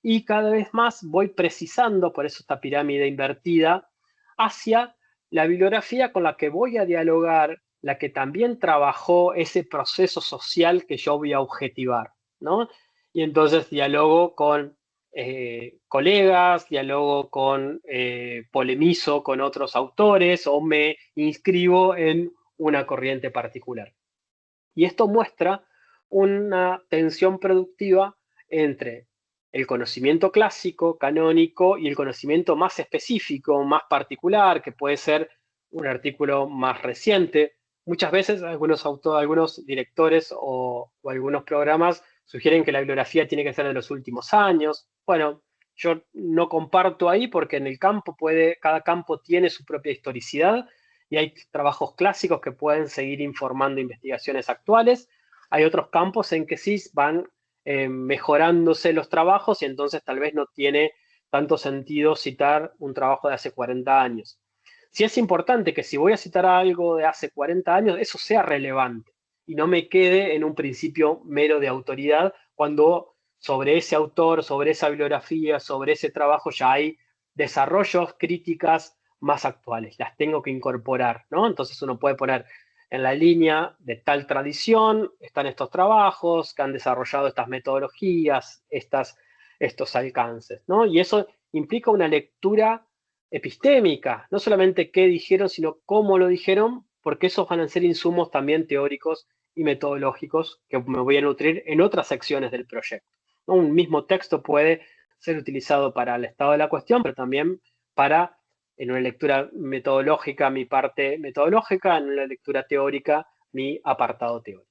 y cada vez más voy precisando, por eso esta pirámide invertida, hacia la bibliografía con la que voy a dialogar, la que también trabajó ese proceso social que yo voy a objetivar, ¿no? Y entonces dialogo con colegas, dialogo con, polemizo con otros autores o me inscribo en una corriente particular. Y esto muestra una tensión productiva entre el conocimiento clásico, canónico, y el conocimiento más específico, más particular, que puede ser un artículo más reciente. Muchas veces algunos autores, algunos directores o algunos programas sugieren que la bibliografía tiene que ser de los últimos años. Bueno, yo no comparto ahí porque en el campo cada campo tiene su propia historicidad y hay trabajos clásicos que pueden seguir informando investigaciones actuales. Hay otros campos en que sí van mejorándose los trabajos y entonces tal vez no tiene tanto sentido citar un trabajo de hace 40 años. Sí es importante que si voy a citar algo de hace 40 años, eso sea relevante y no me quede en un principio mero de autoridad cuando sobre ese autor, sobre esa bibliografía, sobre ese trabajo ya hay desarrollos, críticas más actuales, las tengo que incorporar, ¿no? Entonces uno puede poner en la línea de tal tradición, están estos trabajos que han desarrollado estas metodologías, estos alcances, ¿no? Y eso implica una lectura epistémica, no solamente qué dijeron, sino cómo lo dijeron, porque esos van a ser insumos también teóricos y metodológicos que me voy a nutrir en otras secciones del proyecto, ¿no? Un mismo texto puede ser utilizado para el estado de la cuestión, pero también para, en una lectura metodológica, mi parte metodológica, en una lectura teórica, mi apartado teórico.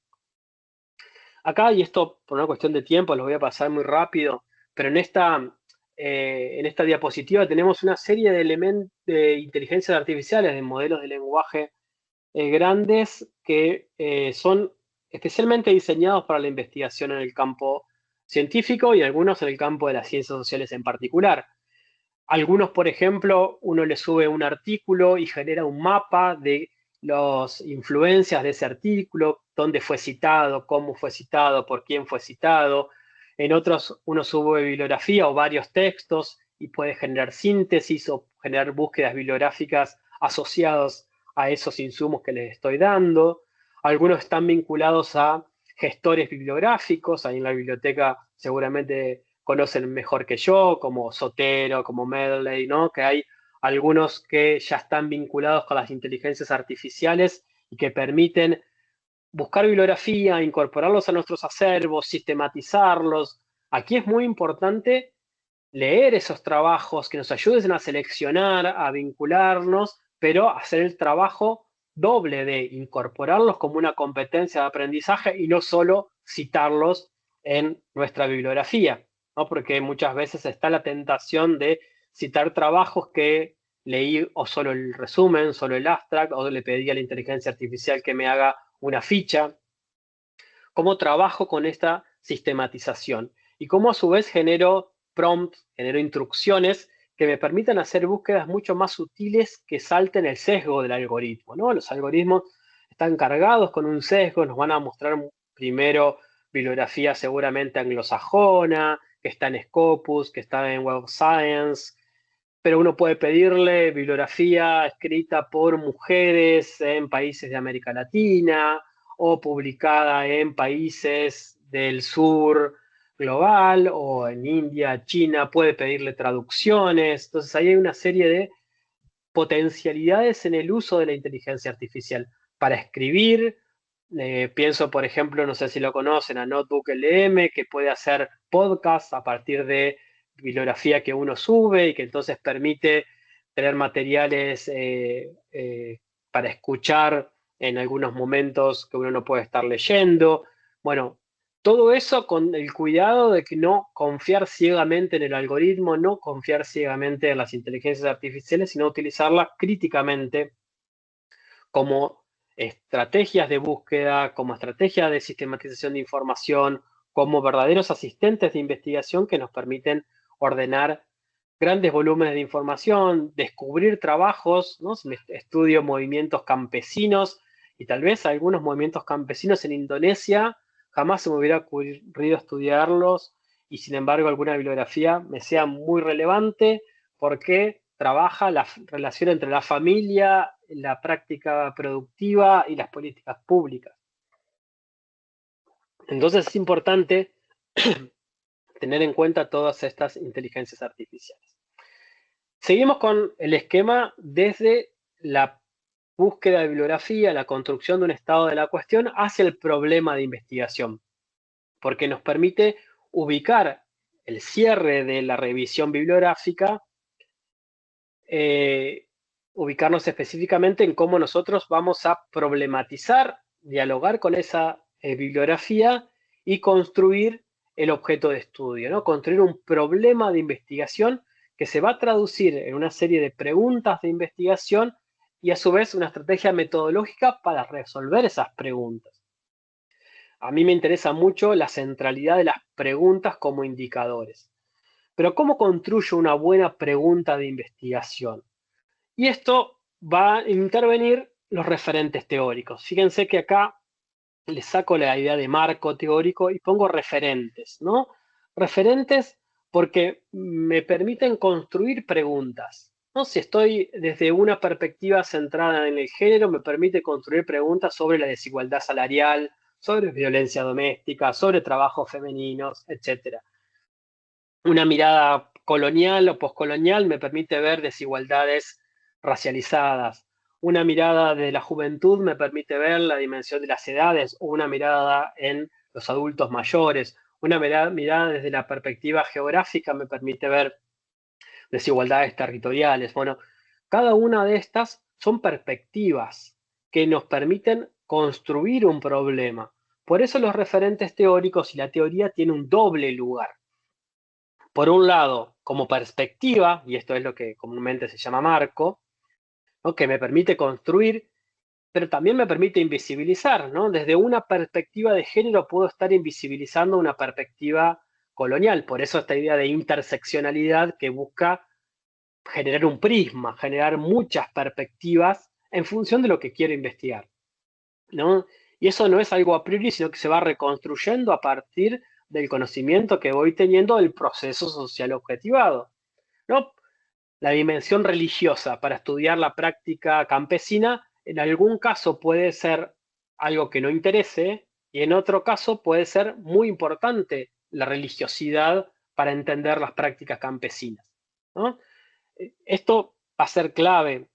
Acá, y esto por una cuestión de tiempo, los voy a pasar muy rápido, pero en esta diapositiva tenemos una serie de elementos de inteligencias artificiales, de modelos de lenguaje grandes que son especialmente diseñados para la investigación en el campo científico y algunos en el campo de las ciencias sociales en particular. Algunos, por ejemplo, uno le sube un artículo y genera un mapa de las influencias de ese artículo, dónde fue citado, cómo fue citado, por quién fue citado. En otros, uno sube bibliografía o varios textos y puede generar síntesis o generar búsquedas bibliográficas asociadas a esos insumos que les estoy dando. Algunos están vinculados a gestores bibliográficos. Ahí en la biblioteca seguramente conocen mejor que yo, como Zotero, como Mendeley, ¿no? Que hay algunos que ya están vinculados con las inteligencias artificiales y que permiten buscar bibliografía, incorporarlos a nuestros acervos, sistematizarlos. Aquí es muy importante leer esos trabajos que nos ayuden a seleccionar, a vincularnos, pero hacer el trabajo doble de incorporarlos como una competencia de aprendizaje y no solo citarlos en nuestra bibliografía, ¿no? Porque muchas veces está la tentación de citar trabajos que leí o solo el resumen, solo el abstract, o le pedí a la inteligencia artificial que me haga una ficha. ¿Cómo trabajo con esta sistematización? Y cómo a su vez genero prompts, genero instrucciones que me permitan hacer búsquedas mucho más sutiles que salten el sesgo del algoritmo, ¿no? Los algoritmos están cargados con un sesgo, nos van a mostrar primero bibliografía seguramente anglosajona, que está en Scopus, que está en Web of Science, pero uno puede pedirle bibliografía escrita por mujeres en países de América Latina o publicada en países del sur global o en India, China, puede pedirle traducciones. Entonces ahí hay una serie de potencialidades en el uso de la inteligencia artificial para escribir. Pienso, por ejemplo, no sé si lo conocen, a Notebook LM, que puede hacer podcast a partir de bibliografía que uno sube y que entonces permite tener materiales para escuchar en algunos momentos que uno no puede estar leyendo. Bueno, todo eso con el cuidado de que no confiar ciegamente en el algoritmo, no confiar ciegamente en las inteligencias artificiales, sino utilizarlas críticamente como estrategias de búsqueda, como estrategias de sistematización de información, como verdaderos asistentes de investigación que nos permiten ordenar grandes volúmenes de información, descubrir trabajos, ¿no? Estudio movimientos campesinos y tal vez algunos movimientos campesinos en Indonesia, jamás se me hubiera ocurrido estudiarlos y sin embargo alguna bibliografía me sea muy relevante porque trabaja la relación entre la familia, la práctica productiva y las políticas públicas. Entonces es importante tener en cuenta todas estas inteligencias artificiales. Seguimos con el esquema desde la búsqueda de bibliografía, la construcción de un estado de la cuestión hacia el problema de investigación, porque nos permite ubicar el cierre de la revisión bibliográfica, ubicarnos específicamente en cómo nosotros vamos a problematizar, dialogar con esa bibliografía y construir el objeto de estudio, ¿no? Construir un problema de investigación que se va a traducir en una serie de preguntas de investigación y a su vez una estrategia metodológica para resolver esas preguntas. A mí me interesa mucho la centralidad de las preguntas como indicadores. Pero ¿cómo construyo una buena pregunta de investigación? Y esto va a intervenir los referentes teóricos. Fíjense que acá le saco la idea de marco teórico y pongo referentes, ¿no? Referentes porque me permiten construir preguntas, ¿no? Si estoy desde una perspectiva centrada en el género, me permite construir preguntas sobre la desigualdad salarial, sobre violencia doméstica, sobre trabajos femeninos, etc. Una mirada colonial o poscolonial me permite ver desigualdades racializadas. Una mirada de la juventud me permite ver la dimensión de las edades o una mirada en los adultos mayores. Una mirada desde la perspectiva geográfica me permite ver desigualdades territoriales. Bueno, cada una de estas son perspectivas que nos permiten construir un problema. Por eso los referentes teóricos y la teoría tienen un doble lugar. Por un lado, como perspectiva, y esto es lo que comúnmente se llama marco, ¿no? Que me permite construir, pero también me permite invisibilizar, ¿no? Desde una perspectiva de género puedo estar invisibilizando una perspectiva colonial. Por eso esta idea de interseccionalidad que busca generar un prisma, generar muchas perspectivas en función de lo que quiero investigar, ¿no? Y eso no es algo a priori, sino que se va reconstruyendo a partir del conocimiento que voy teniendo del proceso social objetivado, ¿no? La dimensión religiosa para estudiar la práctica campesina, en algún caso puede ser algo que no interese y en otro caso puede ser muy importante la religiosidad para entender las prácticas campesinas, ¿no? Esto va a ser clave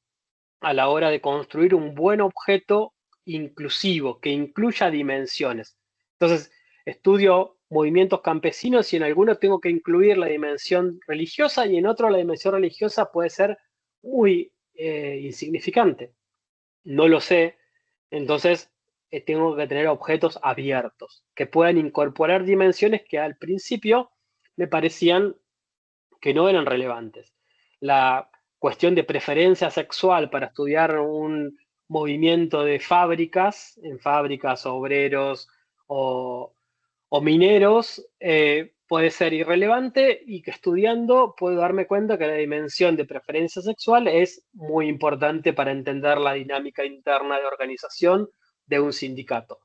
a la hora de construir un buen objeto inclusivo, que incluya dimensiones. Entonces, estudio movimientos campesinos y en alguno tengo que incluir la dimensión religiosa y en otro la dimensión religiosa puede ser muy insignificante. No lo sé, entonces tengo que tener objetos abiertos que puedan incorporar dimensiones que al principio me parecían que no eran relevantes. La cuestión de preferencia sexual para estudiar un movimiento de fábricas, en fábricas, obreros o mineros, puede ser irrelevante y que estudiando puedo darme cuenta que la dimensión de preferencia sexual es muy importante para entender la dinámica interna de organización de un sindicato.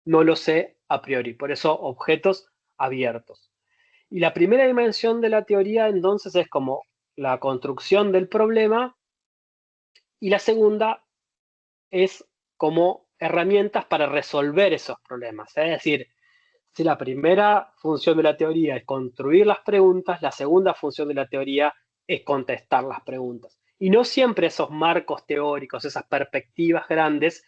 No lo sé a priori, por eso objetos abiertos. Y la primera dimensión de la teoría entonces es como la construcción del problema y la segunda es como herramientas para resolver esos problemas. Es decir, si la primera función de la teoría es construir las preguntas, la segunda función de la teoría es contestar las preguntas. Y no siempre esos marcos teóricos, esas perspectivas grandes,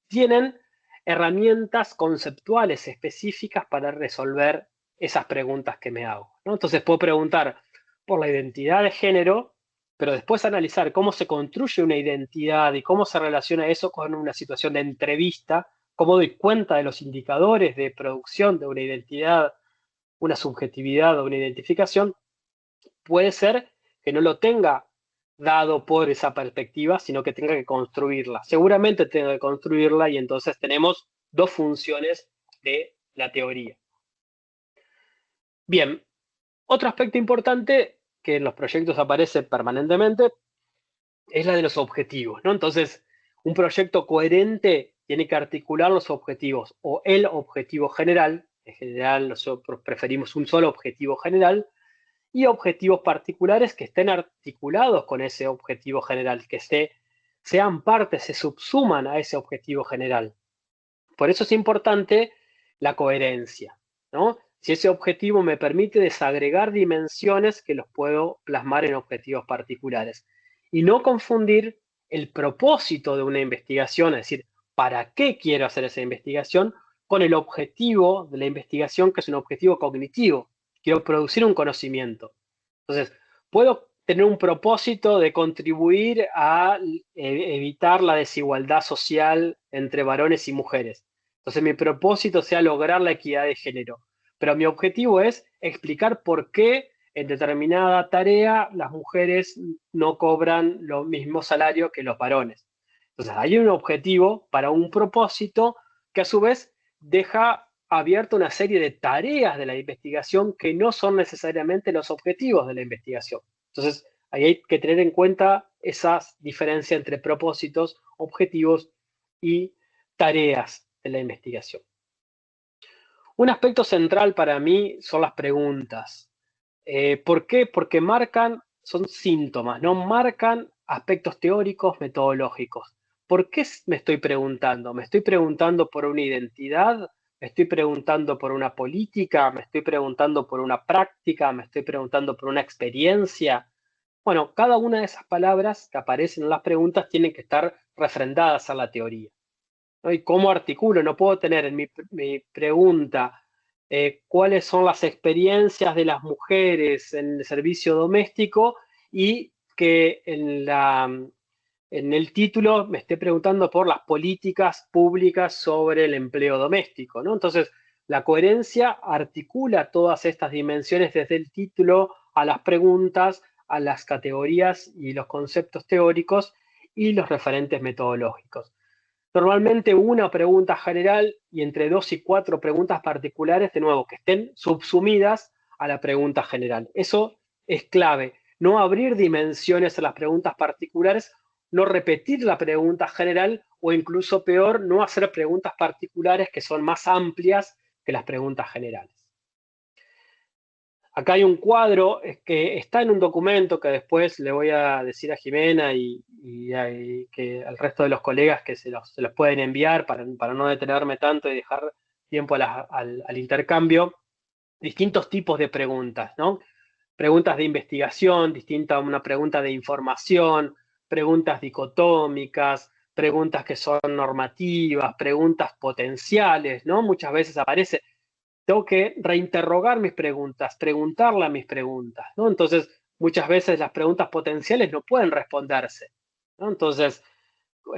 tienen herramientas conceptuales específicas para resolver esas preguntas que me hago, ¿no? Entonces puedo preguntar por la identidad de género, pero después analizar cómo se construye una identidad y cómo se relaciona eso con una situación de entrevista, cómo doy cuenta de los indicadores de producción de una identidad, una subjetividad o una identificación, puede ser que no lo tenga dado por esa perspectiva, sino que tenga que construirla. Seguramente tenga que construirla y entonces tenemos dos funciones de la teoría. Bien, otro aspecto importante que en los proyectos aparece permanentemente es la de los objetivos, ¿no? Entonces, un proyecto coherente tiene que articular los objetivos o el objetivo general, en general nosotros preferimos un solo objetivo general, y objetivos particulares que estén articulados con ese objetivo general, que sean parte, se subsuman a ese objetivo general. Por eso es importante la coherencia, ¿no? Si ese objetivo me permite desagregar dimensiones que los puedo plasmar en objetivos particulares. Y no confundir el propósito de una investigación, es decir, ¿para qué quiero hacer esa investigación? Con el objetivo de la investigación, que es un objetivo cognitivo. Quiero producir un conocimiento. Entonces, puedo tener un propósito de contribuir a evitar la desigualdad social entre varones y mujeres. Entonces, mi propósito sea lograr la equidad de género. Pero mi objetivo es explicar por qué en determinada tarea las mujeres no cobran lo mismo salario que los varones. Entonces, hay un objetivo para un propósito que a su vez deja abierta una serie de tareas de la investigación que no son necesariamente los objetivos de la investigación. Entonces, ahí hay que tener en cuenta esas diferencias entre propósitos, objetivos y tareas de la investigación. Un aspecto central para mí son las preguntas. ¿Por qué? Porque son síntomas, no marcan aspectos teóricos, metodológicos. ¿Por qué me estoy preguntando? ¿Me estoy preguntando por una identidad? ¿Me estoy preguntando por una política? ¿Me estoy preguntando por una práctica? ¿Me estoy preguntando por una experiencia? Bueno, cada una de esas palabras que aparecen en las preguntas tienen que estar refrendadas a la teoría, ¿no? ¿Y cómo articulo? No puedo tener en mi pregunta cuáles son las experiencias de las mujeres en el servicio doméstico y que en el título me esté preguntando por las políticas públicas sobre el empleo doméstico, ¿no? Entonces, la coherencia articula todas estas dimensiones desde el título a las preguntas, a las categorías y los conceptos teóricos y los referentes metodológicos. Normalmente una pregunta general y entre 2 y 4 preguntas particulares, de nuevo, que estén subsumidas a la pregunta general. Eso es clave. No abrir dimensiones a las preguntas particulares, no repetir la pregunta general o incluso peor, no hacer preguntas particulares que son más amplias que las preguntas generales. Acá hay un cuadro que está en un documento que después le voy a decir a Jimena y que al resto de los colegas que se los pueden enviar para no detenerme tanto y dejar tiempo al intercambio. Distintos tipos de preguntas, ¿no? Preguntas de investigación, distinta a una pregunta de información, preguntas dicotómicas, preguntas que son normativas, preguntas potenciales, ¿no? Muchas veces aparece tengo que reinterrogar mis preguntas, preguntarle a mis preguntas, ¿no? Entonces, muchas veces las preguntas potenciales no pueden responderse, ¿no? Entonces,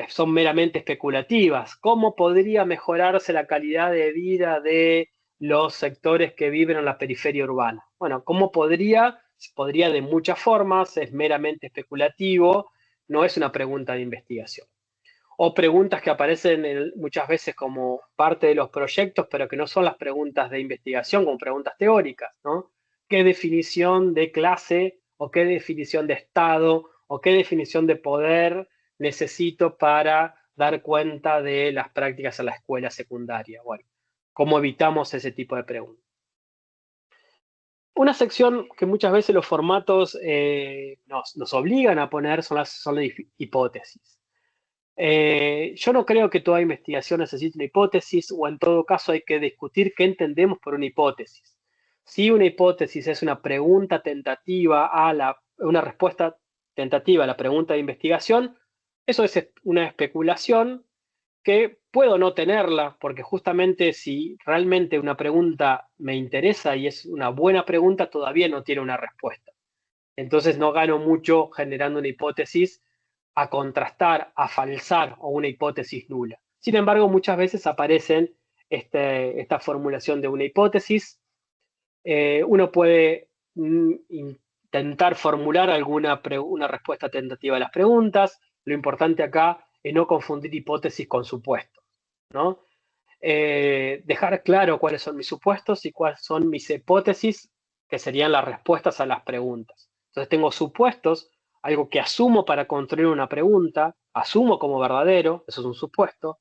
son meramente especulativas. ¿Cómo podría mejorarse la calidad de vida de los sectores que viven en la periferia urbana? Bueno, ¿cómo podría? Podría de muchas formas, es meramente especulativo, no es una pregunta de investigación o preguntas que aparecen muchas veces como parte de los proyectos, pero que no son las preguntas de investigación, como preguntas teóricas, ¿no? ¿Qué definición de clase o qué definición de Estado o qué definición de poder necesito para dar cuenta de las prácticas en la escuela secundaria? Bueno, ¿cómo evitamos ese tipo de preguntas? Una sección que muchas veces los formatos nos obligan a poner son las hipótesis. Yo no creo que toda investigación necesite una hipótesis o en todo caso hay que discutir qué entendemos por una hipótesis. Si una hipótesis es una pregunta tentativa una respuesta tentativa a la pregunta de investigación, eso es una especulación que puedo no tenerla, porque justamente si realmente una pregunta me interesa y es una buena pregunta, todavía no tiene una respuesta. Entonces no gano mucho generando una hipótesis a contrastar, a falsar o una hipótesis nula. Sin embargo, muchas veces aparecen esta formulación de una hipótesis. Uno puede intentar formular una respuesta tentativa a las preguntas. Lo importante acá es no confundir hipótesis con supuestos, ¿no? Dejar claro cuáles son mis supuestos y cuáles son mis hipótesis, que serían las respuestas a las preguntas. Entonces tengo supuestos, algo que asumo para construir una pregunta, asumo como verdadero, eso es un supuesto.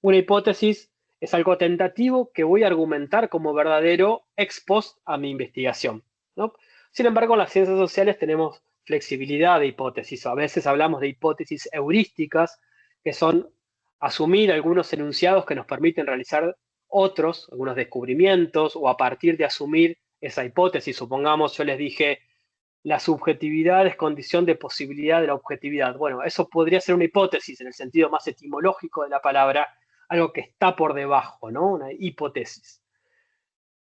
Una hipótesis es algo tentativo que voy a argumentar como verdadero ex post a mi investigación, ¿no? Sin embargo, en las ciencias sociales tenemos flexibilidad de hipótesis. A veces hablamos de hipótesis heurísticas, que son asumir algunos enunciados que nos permiten realizar algunos descubrimientos, o a partir de asumir esa hipótesis, supongamos, yo les dije, la subjetividad es condición de posibilidad de la objetividad. Bueno, eso podría ser una hipótesis en el sentido más etimológico de la palabra, algo que está por debajo, ¿no? Una hipótesis.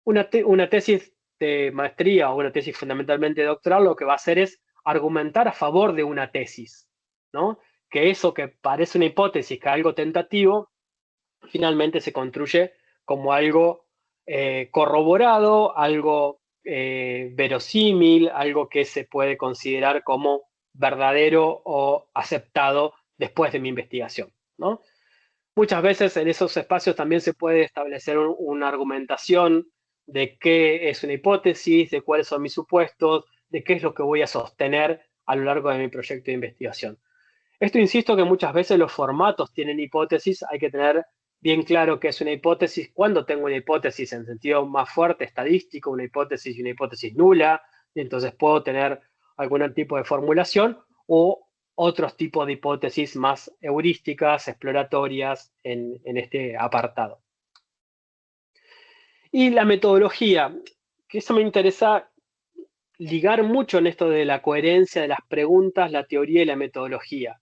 Una tesis de maestría o una tesis fundamentalmente doctoral lo que va a hacer es argumentar a favor de una tesis, ¿no? Que eso que parece una hipótesis, que es algo tentativo, finalmente se construye como algo corroborado, algo verosímil, algo que se puede considerar como verdadero o aceptado después de mi investigación, ¿no? Muchas veces en esos espacios también se puede establecer una argumentación de qué es una hipótesis, de cuáles son mis supuestos, de qué es lo que voy a sostener a lo largo de mi proyecto de investigación. Esto insisto que muchas veces los formatos tienen hipótesis, hay que tener bien claro qué es una hipótesis, cuando tengo una hipótesis en sentido más fuerte, estadístico, una hipótesis y una hipótesis nula, y entonces puedo tener algún tipo de formulación, o otros tipos de hipótesis más heurísticas, exploratorias en este apartado. Y la metodología, que eso me interesa ligar mucho en esto de la coherencia de las preguntas, la teoría y la metodología,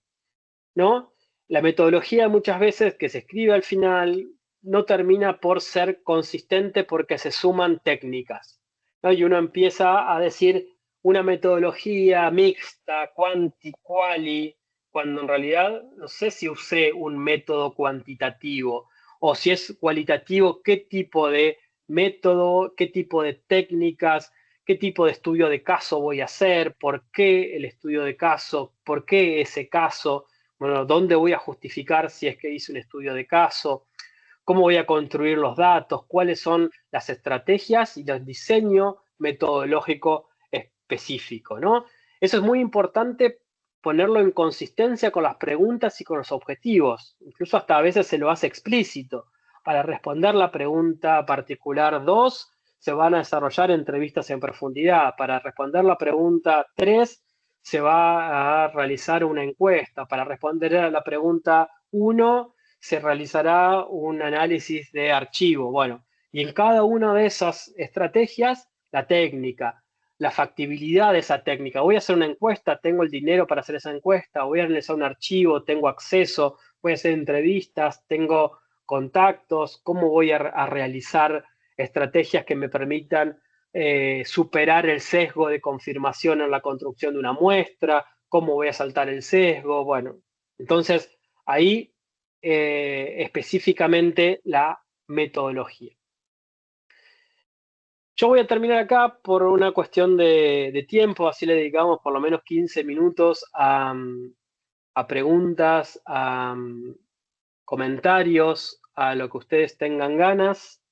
¿no? La metodología muchas veces que se escribe al final no termina por ser consistente porque se suman técnicas, ¿no? Y uno empieza a decir una metodología mixta, quanti-quali, cuando en realidad no sé si usé un método cuantitativo o si es cualitativo, qué tipo de método, qué tipo de técnicas, qué tipo de estudio de caso voy a hacer, por qué el estudio de caso, por qué ese caso, bueno, dónde voy a justificar si es que hice un estudio de caso, cómo voy a construir los datos, cuáles son las estrategias y el diseño metodológico específico, ¿no? Eso es muy importante ponerlo en consistencia con las preguntas y con los objetivos. Incluso hasta a veces se lo hace explícito. Para responder la pregunta particular 2 se van a desarrollar entrevistas en profundidad. Para responder la pregunta 3 se va a realizar una encuesta. Para responder a la pregunta 1 se realizará un análisis de archivo. Bueno, y en cada una de esas estrategias, la técnica, la factibilidad de esa técnica. Voy a hacer una encuesta, tengo el dinero para hacer esa encuesta, voy a realizar un archivo, tengo acceso, voy a hacer entrevistas, tengo contactos, cómo voy a realizar estrategias que me permitan superar el sesgo de confirmación en la construcción de una muestra, cómo voy a saltar el sesgo, bueno, entonces ahí específicamente la metodología. Yo voy a terminar acá por una cuestión de tiempo, así le dedicamos por lo menos 15 minutos a preguntas, a comentarios, a lo que ustedes tengan ganas.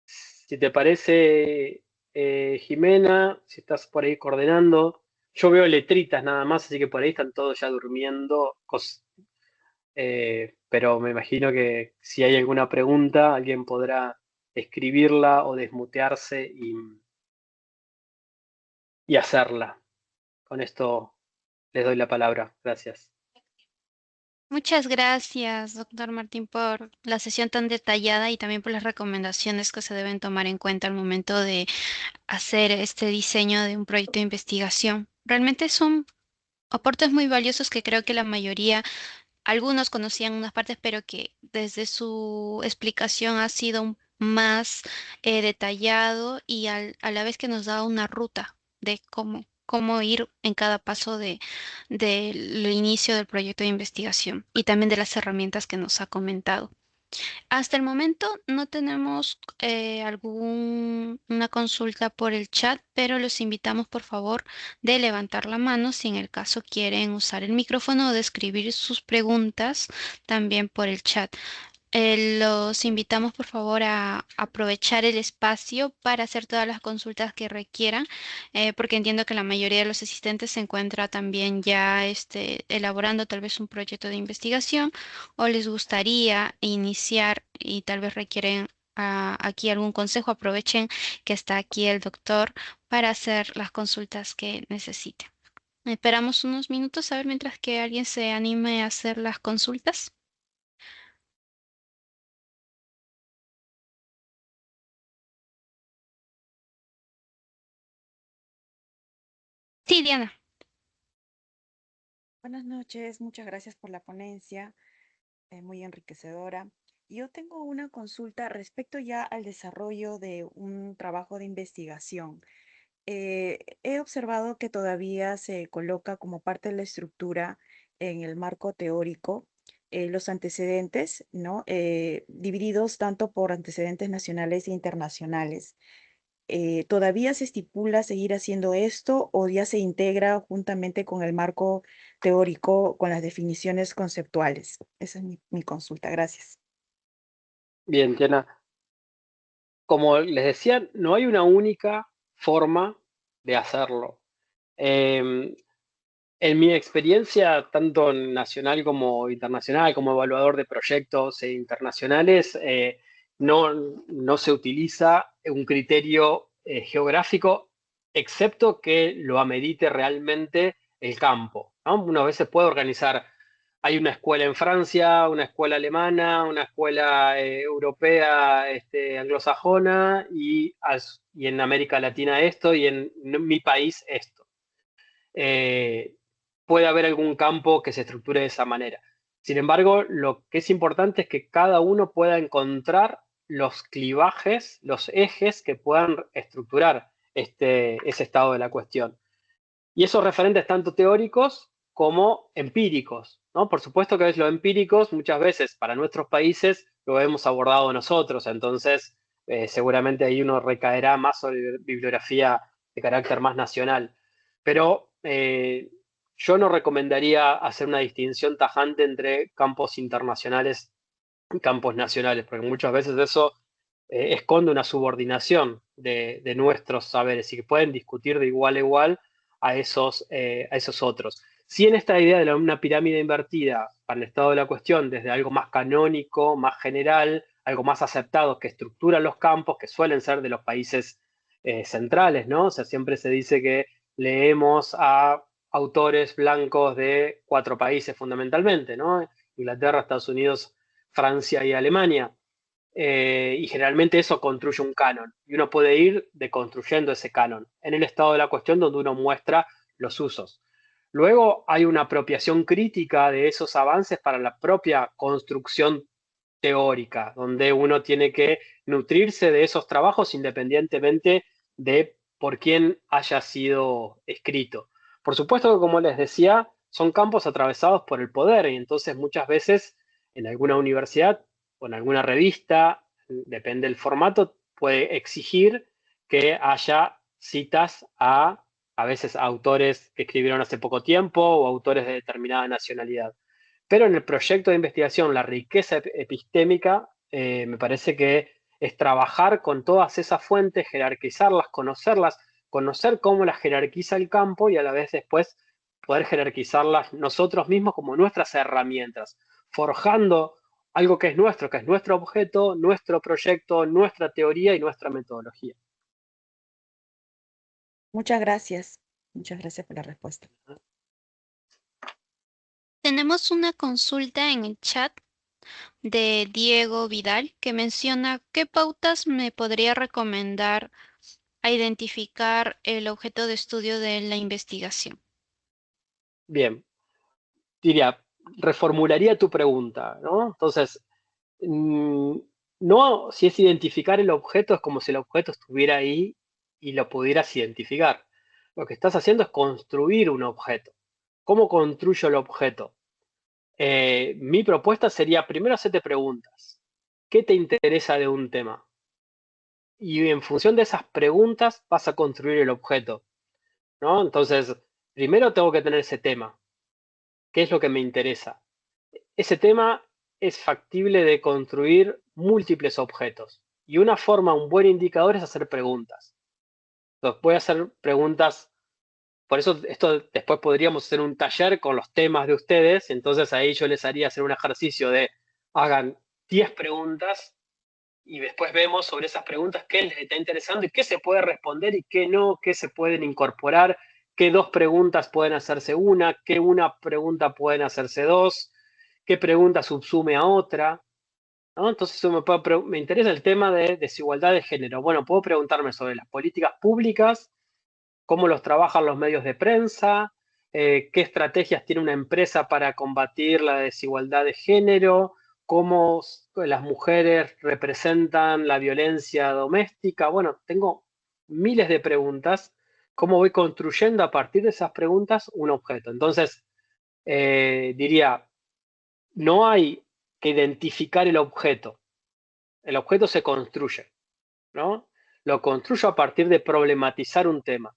Si te parece, Jimena, si estás por ahí coordenando, yo veo letritas nada más, así que por ahí están todos ya durmiendo, pero me imagino que si hay alguna pregunta, alguien podrá escribirla o desmutearse y hacerla. Con esto les doy la palabra. Gracias. Muchas gracias, doctor Martín, por la sesión tan detallada y también por las recomendaciones que se deben tomar en cuenta al momento de hacer este diseño de un proyecto de investigación. Realmente son aportes muy valiosos que creo que la mayoría, algunos conocían unas partes, pero que desde su explicación ha sido más detallado y a la vez que nos da una ruta de cómo ir en cada paso del inicio del proyecto de investigación y también de las herramientas que nos ha comentado. Hasta el momento no tenemos alguna consulta por el chat, pero los invitamos por favor de levantar la mano si en el caso quieren usar el micrófono o de escribir sus preguntas también por el chat. Los invitamos por favor a aprovechar el espacio para hacer todas las consultas que requieran, porque entiendo que la mayoría de los asistentes se encuentra también ya elaborando tal vez un proyecto de investigación o les gustaría iniciar y tal vez requieren aquí algún consejo. Aprovechen que está aquí el doctor para hacer las consultas que necesiten. Esperamos unos minutos a ver mientras que alguien se anime a hacer las consultas. Sí, Diana. Buenas noches, muchas gracias por la ponencia, muy enriquecedora. Yo tengo una consulta respecto ya al desarrollo de un trabajo de investigación. He observado que todavía se coloca como parte de la estructura en el marco teórico los antecedentes, ¿no? Divididos tanto por antecedentes nacionales e internacionales. ¿Todavía se estipula seguir haciendo esto o ya se integra juntamente con el marco teórico, con las definiciones conceptuales? Esa es mi consulta. Gracias. Bien, Tiana. Como les decía, no hay una única forma de hacerlo. Eh, en mi experiencia, tanto nacional como internacional, como evaluador de proyectos internacionales, no se utiliza un criterio geográfico, excepto que lo amerite realmente el campo, ¿no? Uno a veces puede organizar, hay una escuela en Francia, una escuela alemana, una escuela europea, anglosajona, y en América Latina esto, y en mi país esto. Eh, puede haber algún campo que se estructure de esa manera. Sin embargo, lo que es importante es que cada uno pueda encontrar los clivajes, los ejes que puedan estructurar ese estado de la cuestión. Y esos referentes tanto teóricos como empíricos, ¿no? Por supuesto que lo empíricos muchas veces para nuestros países lo hemos abordado nosotros, entonces seguramente ahí uno recaerá más sobre bibliografía de carácter más nacional. Pero yo no recomendaría hacer una distinción tajante entre campos internacionales y campos nacionales, porque muchas veces eso esconde una subordinación de nuestros saberes y que pueden discutir de igual a igual a esos otros. Si en esta idea de una pirámide invertida para el estado de la cuestión, desde algo más canónico, más general, algo más aceptado, que estructura los campos, que suelen ser de los países centrales, ¿no? O sea, siempre se dice que leemos a autores blancos de 4 países fundamentalmente, ¿no? Inglaterra, Estados Unidos, Francia y Alemania. Y generalmente eso construye un canon. Y uno puede ir deconstruyendo ese canon en el estado de la cuestión donde uno muestra los usos. Luego hay una apropiación crítica de esos avances para la propia construcción teórica, donde uno tiene que nutrirse de esos trabajos independientemente de por quién haya sido escrito. Por supuesto que, como les decía, son campos atravesados por el poder y entonces muchas veces en alguna universidad o en alguna revista, depende del formato, puede exigir que haya citas a veces a autores que escribieron hace poco tiempo o autores de determinada nacionalidad. Pero en el proyecto de investigación, la riqueza epistémica, me parece que es trabajar con todas esas fuentes, jerarquizarlas, conocerlas, conocer cómo las jerarquiza el campo y a la vez después poder jerarquizarlas nosotros mismos como nuestras herramientas, forjando algo que es nuestro objeto, nuestro proyecto, nuestra teoría y nuestra metodología. Muchas gracias. Muchas gracias por la respuesta. Tenemos una consulta en el chat de Diego Vidal que menciona qué pautas me podría recomendar a identificar el objeto de estudio de la investigación. Bien, diría, reformularía tu pregunta, ¿no? Entonces, no, si es identificar el objeto, es como si el objeto estuviera ahí y lo pudieras identificar. Lo que estás haciendo es construir un objeto. ¿Cómo construyo el objeto? Mi propuesta sería primero hacerte preguntas. ¿Qué te interesa de un tema? Y en función de esas preguntas vas a construir el objeto, ¿no? Entonces, primero tengo que tener ese tema. ¿Qué es lo que me interesa? Ese tema es factible de construir múltiples objetos. Y una forma, un buen indicador es hacer preguntas. Entonces, voy a hacer preguntas, por eso esto después podríamos hacer un taller con los temas de ustedes, entonces ahí yo les haría hacer un ejercicio de hagan 10 preguntas y después vemos sobre esas preguntas qué les está interesando y qué se puede responder y qué no, qué se pueden incorporar, qué 2 preguntas pueden hacerse una, qué una pregunta pueden hacerse 2, qué pregunta subsume a otra, ¿no? Entonces me interesa el tema de desigualdad de género. Bueno, puedo preguntarme sobre las políticas públicas, cómo los trabajan los medios de prensa, qué estrategias tiene una empresa para combatir la desigualdad de género, cómo las mujeres representan la violencia doméstica. Bueno, tengo miles de preguntas, cómo voy construyendo a partir de esas preguntas un objeto. Entonces, diría, no hay que identificar el objeto se construye, ¿no? Lo construyo a partir de problematizar un tema,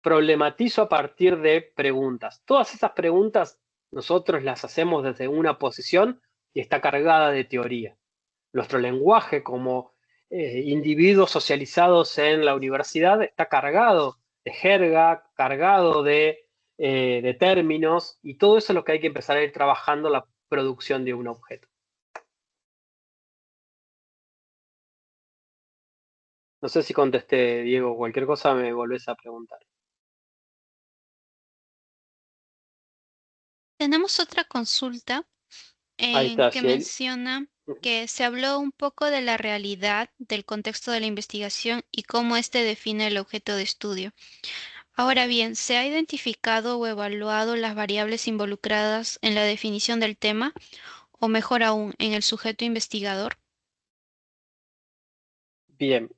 problematizo a partir de preguntas. Todas esas preguntas nosotros las hacemos desde una posición y está cargada de teoría. Nuestro lenguaje como individuos socializados en la universidad está cargado de jerga, cargado de términos, y todo eso es lo que hay que empezar a ir trabajando la producción de un objeto. No sé si contesté, Diego, cualquier cosa me volvés a preguntar. Tenemos otra consulta Ahí está, que Ciel. menciona que se habló un poco de la realidad, del contexto de la investigación y cómo éste define el objeto de estudio. Ahora bien, ¿se ha identificado o evaluado las variables involucradas en la definición del tema, o mejor aún, en el sujeto investigador? Bien,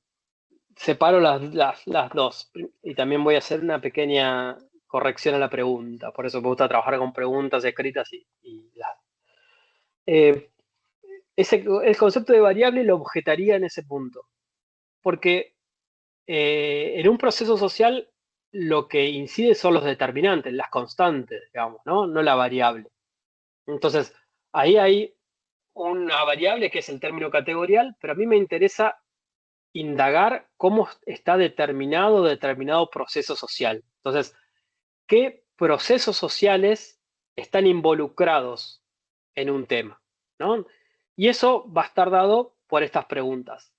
separo las dos y también voy a hacer una pequeña corrección a la pregunta. Por eso me gusta trabajar con preguntas escritas eh, el concepto de variable lo objetaría en ese punto, porque en un proceso social lo que incide son los determinantes, las constantes, digamos, ¿no? No la variable. Entonces, ahí hay una variable que es el término categorial, pero a mí me interesa indagar cómo está determinado proceso social. Entonces, ¿qué procesos sociales están involucrados en un tema? ¿No? Y eso va a estar dado por estas preguntas.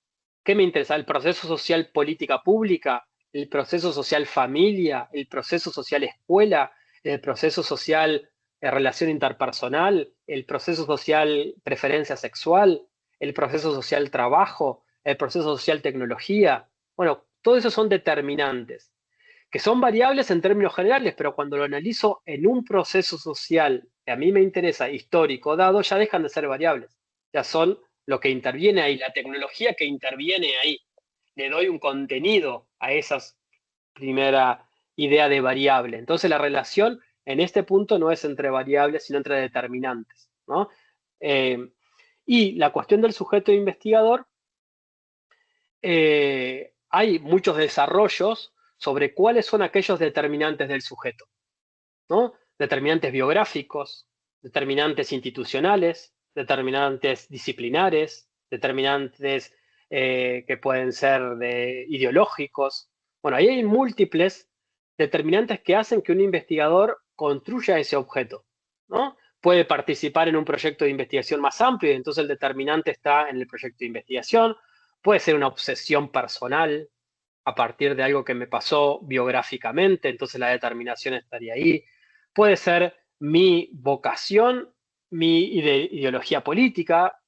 ¿Qué me interesa? ¿El proceso social política pública? ¿El proceso social familia? ¿El proceso social escuela? ¿El proceso social relación interpersonal? ¿El proceso social preferencia sexual? ¿El proceso social trabajo? ¿El proceso social tecnología? Bueno, todo eso son determinantes que son variables en términos generales, pero cuando lo analizo en un proceso social que a mí me interesa, histórico, dado, ya dejan de ser variables. Ya son lo que interviene ahí, la tecnología que interviene ahí. Le doy un contenido a esa primera idea de variable. Entonces la relación en este punto no es entre variables, sino entre determinantes, ¿no? Eh, y la cuestión del sujeto investigador, hay muchos desarrollos sobre cuáles son aquellos determinantes del sujeto, ¿no? Determinantes biográficos, determinantes institucionales, determinantes disciplinares, determinantes que pueden ser ideológicos. Bueno, ahí hay múltiples determinantes que hacen que un investigador construya ese objeto, ¿no? Puede participar en un proyecto de investigación más amplio y entonces el determinante está en el proyecto de investigación. Puede ser una obsesión personal a partir de algo que me pasó biográficamente, entonces la determinación estaría ahí. Puede ser mi vocación, mi ideología política,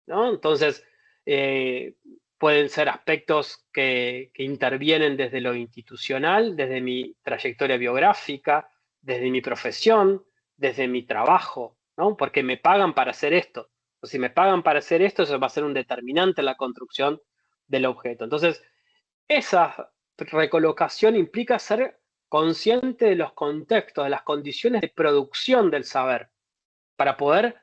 ¿no? Entonces, eh, pueden ser aspectos que intervienen desde lo institucional, desde mi trayectoria biográfica, desde mi profesión, desde mi trabajo, ¿no? Porque me pagan para hacer esto. O si me pagan para hacer esto, eso va a ser un determinante en la construcción del objeto. Entonces, esa recolocación implica ser consciente de los contextos, de las condiciones de producción del saber, para poder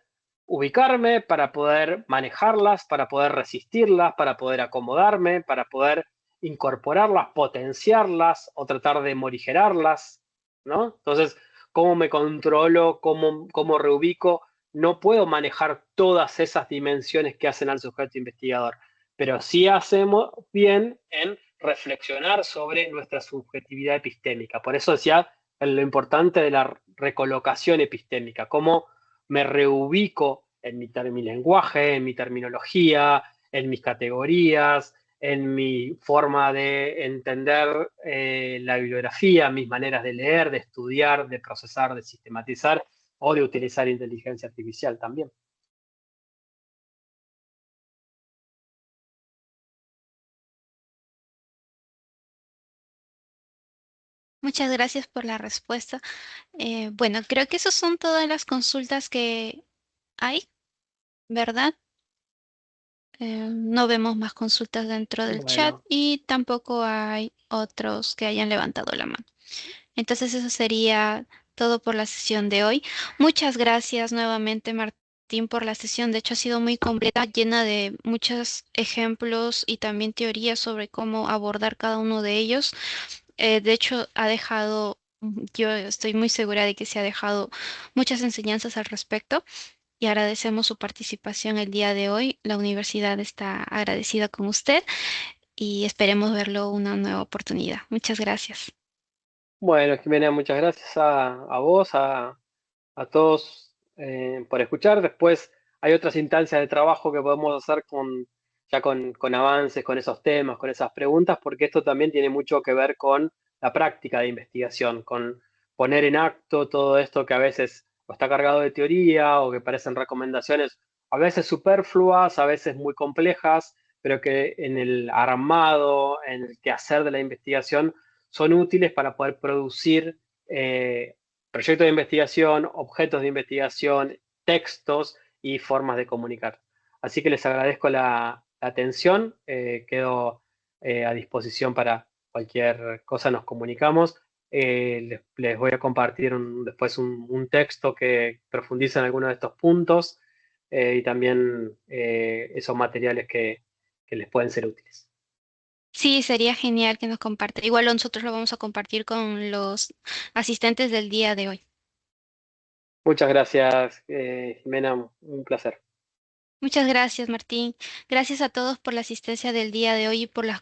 ubicarme, para poder manejarlas, para poder resistirlas, para poder acomodarme, para poder incorporarlas, potenciarlas o tratar de morigerarlas, ¿no? Entonces, ¿cómo me controlo? ¿Cómo reubico? No puedo manejar todas esas dimensiones que hacen al sujeto investigador, pero sí hacemos bien en reflexionar sobre nuestra subjetividad epistémica. Por eso decía lo importante de la recolocación epistémica, cómo me reubico en mi lenguaje, en mi terminología, en mis categorías, en mi forma de entender la bibliografía, mis maneras de leer, de estudiar, de procesar, de sistematizar o de utilizar inteligencia artificial también. Muchas gracias por la respuesta. Bueno, creo que esas son todas las consultas que hay, ¿verdad? No vemos más consultas dentro del chat Bueno, y tampoco hay otros que hayan levantado la mano. Entonces eso sería todo por la sesión de hoy. Muchas gracias nuevamente, Martín, por la sesión. De hecho, ha sido muy completa, llena de muchos ejemplos y también teorías sobre cómo abordar cada uno de ellos. De hecho, ha dejado, yo estoy muy segura de que se ha dejado muchas enseñanzas al respecto y agradecemos su participación el día de hoy. La universidad está agradecida con usted y esperemos verlo una nueva oportunidad. Muchas gracias. bueno, Jimena, muchas gracias a vos, a todos por escuchar. Después hay otras instancias de trabajo que podemos hacer con avances, con esos temas, con esas preguntas, porque esto también tiene mucho que ver con la práctica de investigación, con poner en acto todo esto que a veces o está cargado de teoría o que parecen recomendaciones a veces superfluas, a veces muy complejas, pero que en el armado, en el quehacer de la investigación son útiles para poder producir proyectos de investigación, objetos de investigación, textos y formas de comunicar. Así que les agradezco la atención, quedo a disposición para cualquier cosa, nos comunicamos. Les voy a compartir después un texto que profundiza en algunos de estos puntos y también esos materiales que les pueden ser útiles. Sí, sería genial que nos comparta. Igual nosotros lo vamos a compartir con los asistentes del día de hoy. Muchas gracias, Jimena, un placer. Muchas gracias, Martín. Gracias a todos por la asistencia del día de hoy y por las